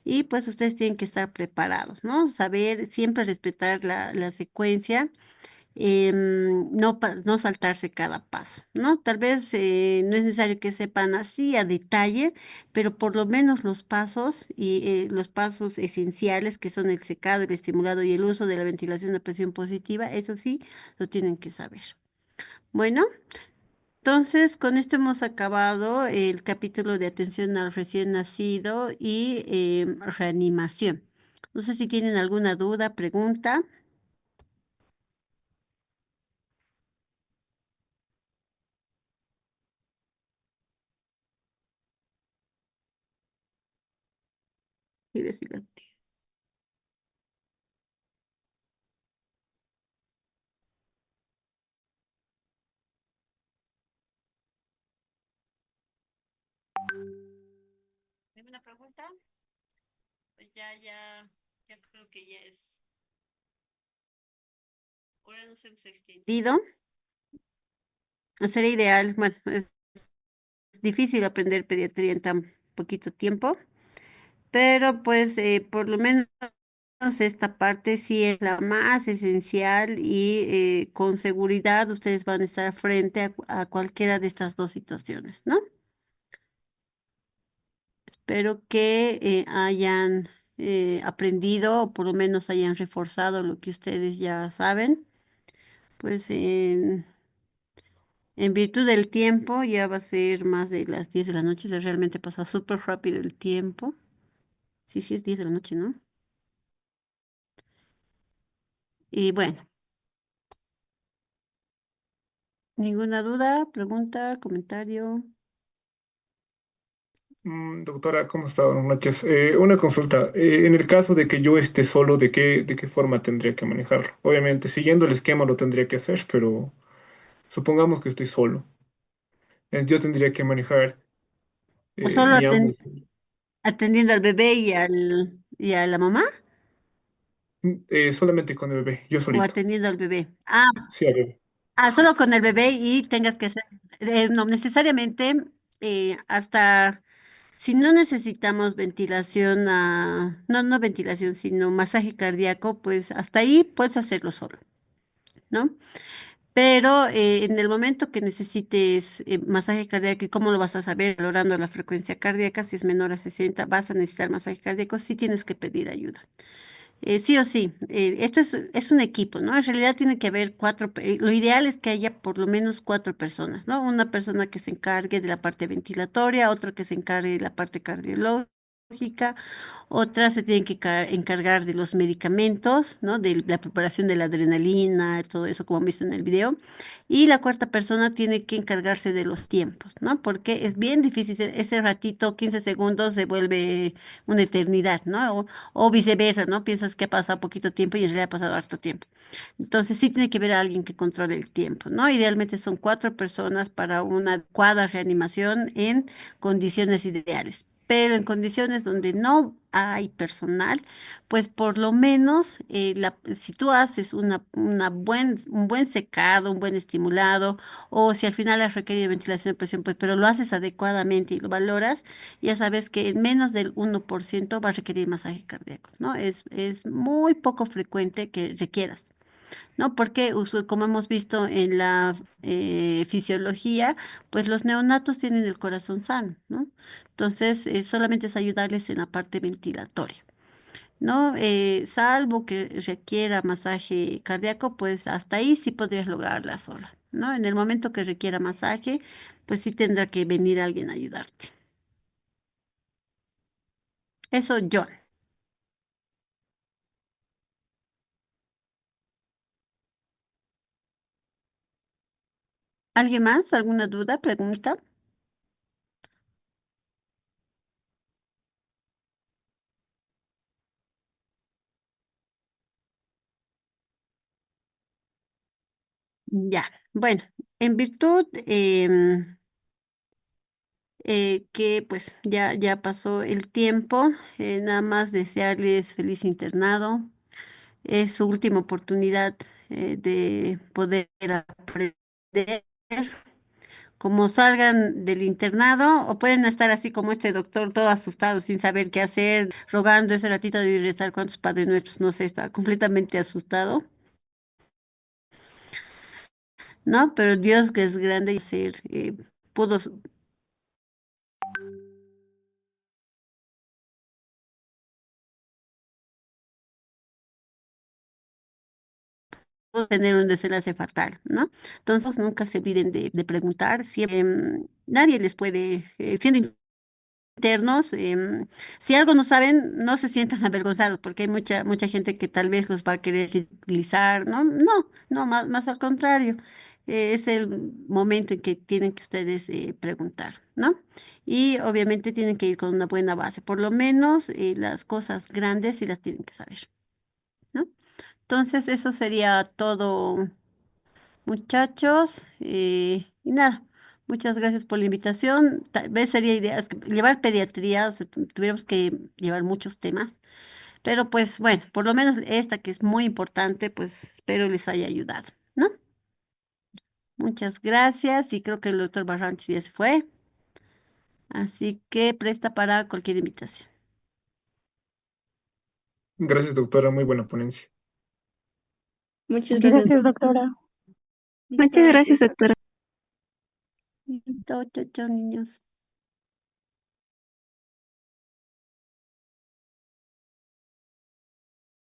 y pues ustedes tienen que estar preparados, ¿no? Saber siempre respetar la secuencia, no saltarse cada paso, ¿no? Tal vez no es necesario que sepan así a detalle, pero por lo menos los pasos y los pasos esenciales que son el secado, el estimulado y el uso de la ventilación a presión positiva, eso sí lo tienen que saber. Bueno, Entonces, con esto hemos acabado el capítulo de atención al recién nacido y reanimación. No sé si tienen alguna duda, pregunta. Sí, decirlo. ¿Alguna pregunta? Pues ya creo que ya es. Ahora nos hemos extendido. Sería ideal, bueno, es difícil aprender pediatría en tan poquito tiempo, pero pues por lo menos esta parte sí es la más esencial y con seguridad ustedes van a estar frente a cualquiera de estas dos situaciones, ¿no? Espero que hayan aprendido o por lo menos hayan reforzado lo que ustedes ya saben. Pues en virtud del tiempo, ya va a ser más de las 10 de la noche, o sea, realmente pasa súper rápido el tiempo. Sí, sí, es 10 de la noche, ¿no? Y bueno, ninguna duda, pregunta, comentario. Doctora, ¿cómo está? Buenas noches. Una consulta. En el caso de que yo esté solo, de qué forma tendría que manejarlo? Obviamente, siguiendo el esquema lo tendría que hacer, pero supongamos que estoy solo. Yo tendría que manejar ¿O solo mi ambos. atendiendo al bebé y a la mamá? Solamente con el bebé, yo ¿O solito. atendiendo al bebé? Sí, al bebé. Solo con el bebé y tengas que hacer, no necesariamente, hasta si no necesitamos ventilación, no ventilación, sino masaje cardíaco, pues hasta ahí puedes hacerlo solo, ¿no? Pero en el momento que necesites masaje cardíaco, ¿y cómo lo vas a saber? Valorando la frecuencia cardíaca, si es menor a 60, vas a necesitar masaje cardíaco, sí tienes que pedir ayuda. Sí o sí, esto es un equipo, ¿no? En realidad tiene que haber lo ideal es que haya por lo menos cuatro personas, ¿no? Una persona que se encargue de la parte ventilatoria, otro que se encargue de la parte cardiológica, otra se tiene que encargar de los medicamentos, ¿no? De la preparación de la adrenalina, todo eso como han visto en el video. Y la cuarta persona tiene que encargarse de los tiempos, ¿no? Porque es bien difícil, ese ratito, 15 segundos se vuelve una eternidad, ¿no? O viceversa, ¿no? Piensas que ha pasado poquito tiempo y en realidad ha pasado harto tiempo. Entonces sí tiene que haber alguien que controle el tiempo, ¿no? Idealmente son cuatro personas para una adecuada reanimación en condiciones ideales. Pero en condiciones donde no hay personal, pues por lo menos si tú haces un buen secado, un buen estimulado, o si al final has requerido ventilación de presión, pues, pero lo haces adecuadamente y lo valoras, ya sabes que en menos del 1% va a requerir masaje cardíaco, ¿no? Es muy poco frecuente que requieras. ¿No? Porque como hemos visto en la fisiología, pues los neonatos tienen el corazón sano, ¿no? Entonces, solamente es ayudarles en la parte ventilatoria, ¿no? Salvo que requiera masaje cardíaco, pues hasta ahí sí podrías lograrla sola, ¿no? En el momento que requiera masaje, pues sí tendrá que venir alguien a ayudarte. Eso, John. ¿Alguien más? ¿Alguna duda? ¿Pregunta? Ya. Bueno, en virtud que pues ya pasó el tiempo, nada más desearles feliz internado. Es su última oportunidad de poder aprender. Como salgan del internado, o pueden estar así como este doctor, todo asustado, sin saber qué hacer, rogando ese ratito de rezar cuántos padres nuestros, no sé, está completamente asustado, ¿no? Pero Dios que es grande y ser, pudo tener un desenlace fatal, ¿no? Entonces, nunca se olviden de preguntar. Siempre, nadie les puede, siendo internos, si algo no saben, no se sientan avergonzados, porque hay mucha gente que tal vez los va a querer utilizar, ¿no? No, más al contrario. Es el momento en que tienen que ustedes preguntar, ¿no? Y obviamente tienen que ir con una buena base, por lo menos las cosas grandes sí las tienen que saber, ¿no? Entonces, eso sería todo, muchachos. Y nada, muchas gracias por la invitación. Tal vez sería ideal llevar pediatría, o sea, tuviéramos que llevar muchos temas, pero pues bueno, por lo menos esta que es muy importante, pues espero les haya ayudado, ¿no? Muchas gracias y creo que el doctor Barrantes ya se fue, así que presta para cualquier invitación. Gracias, doctora, muy buena ponencia. Muchas gracias. Gracias, doctora. Listo, Muchas gracias, doctora. listo, chao, chao, niños.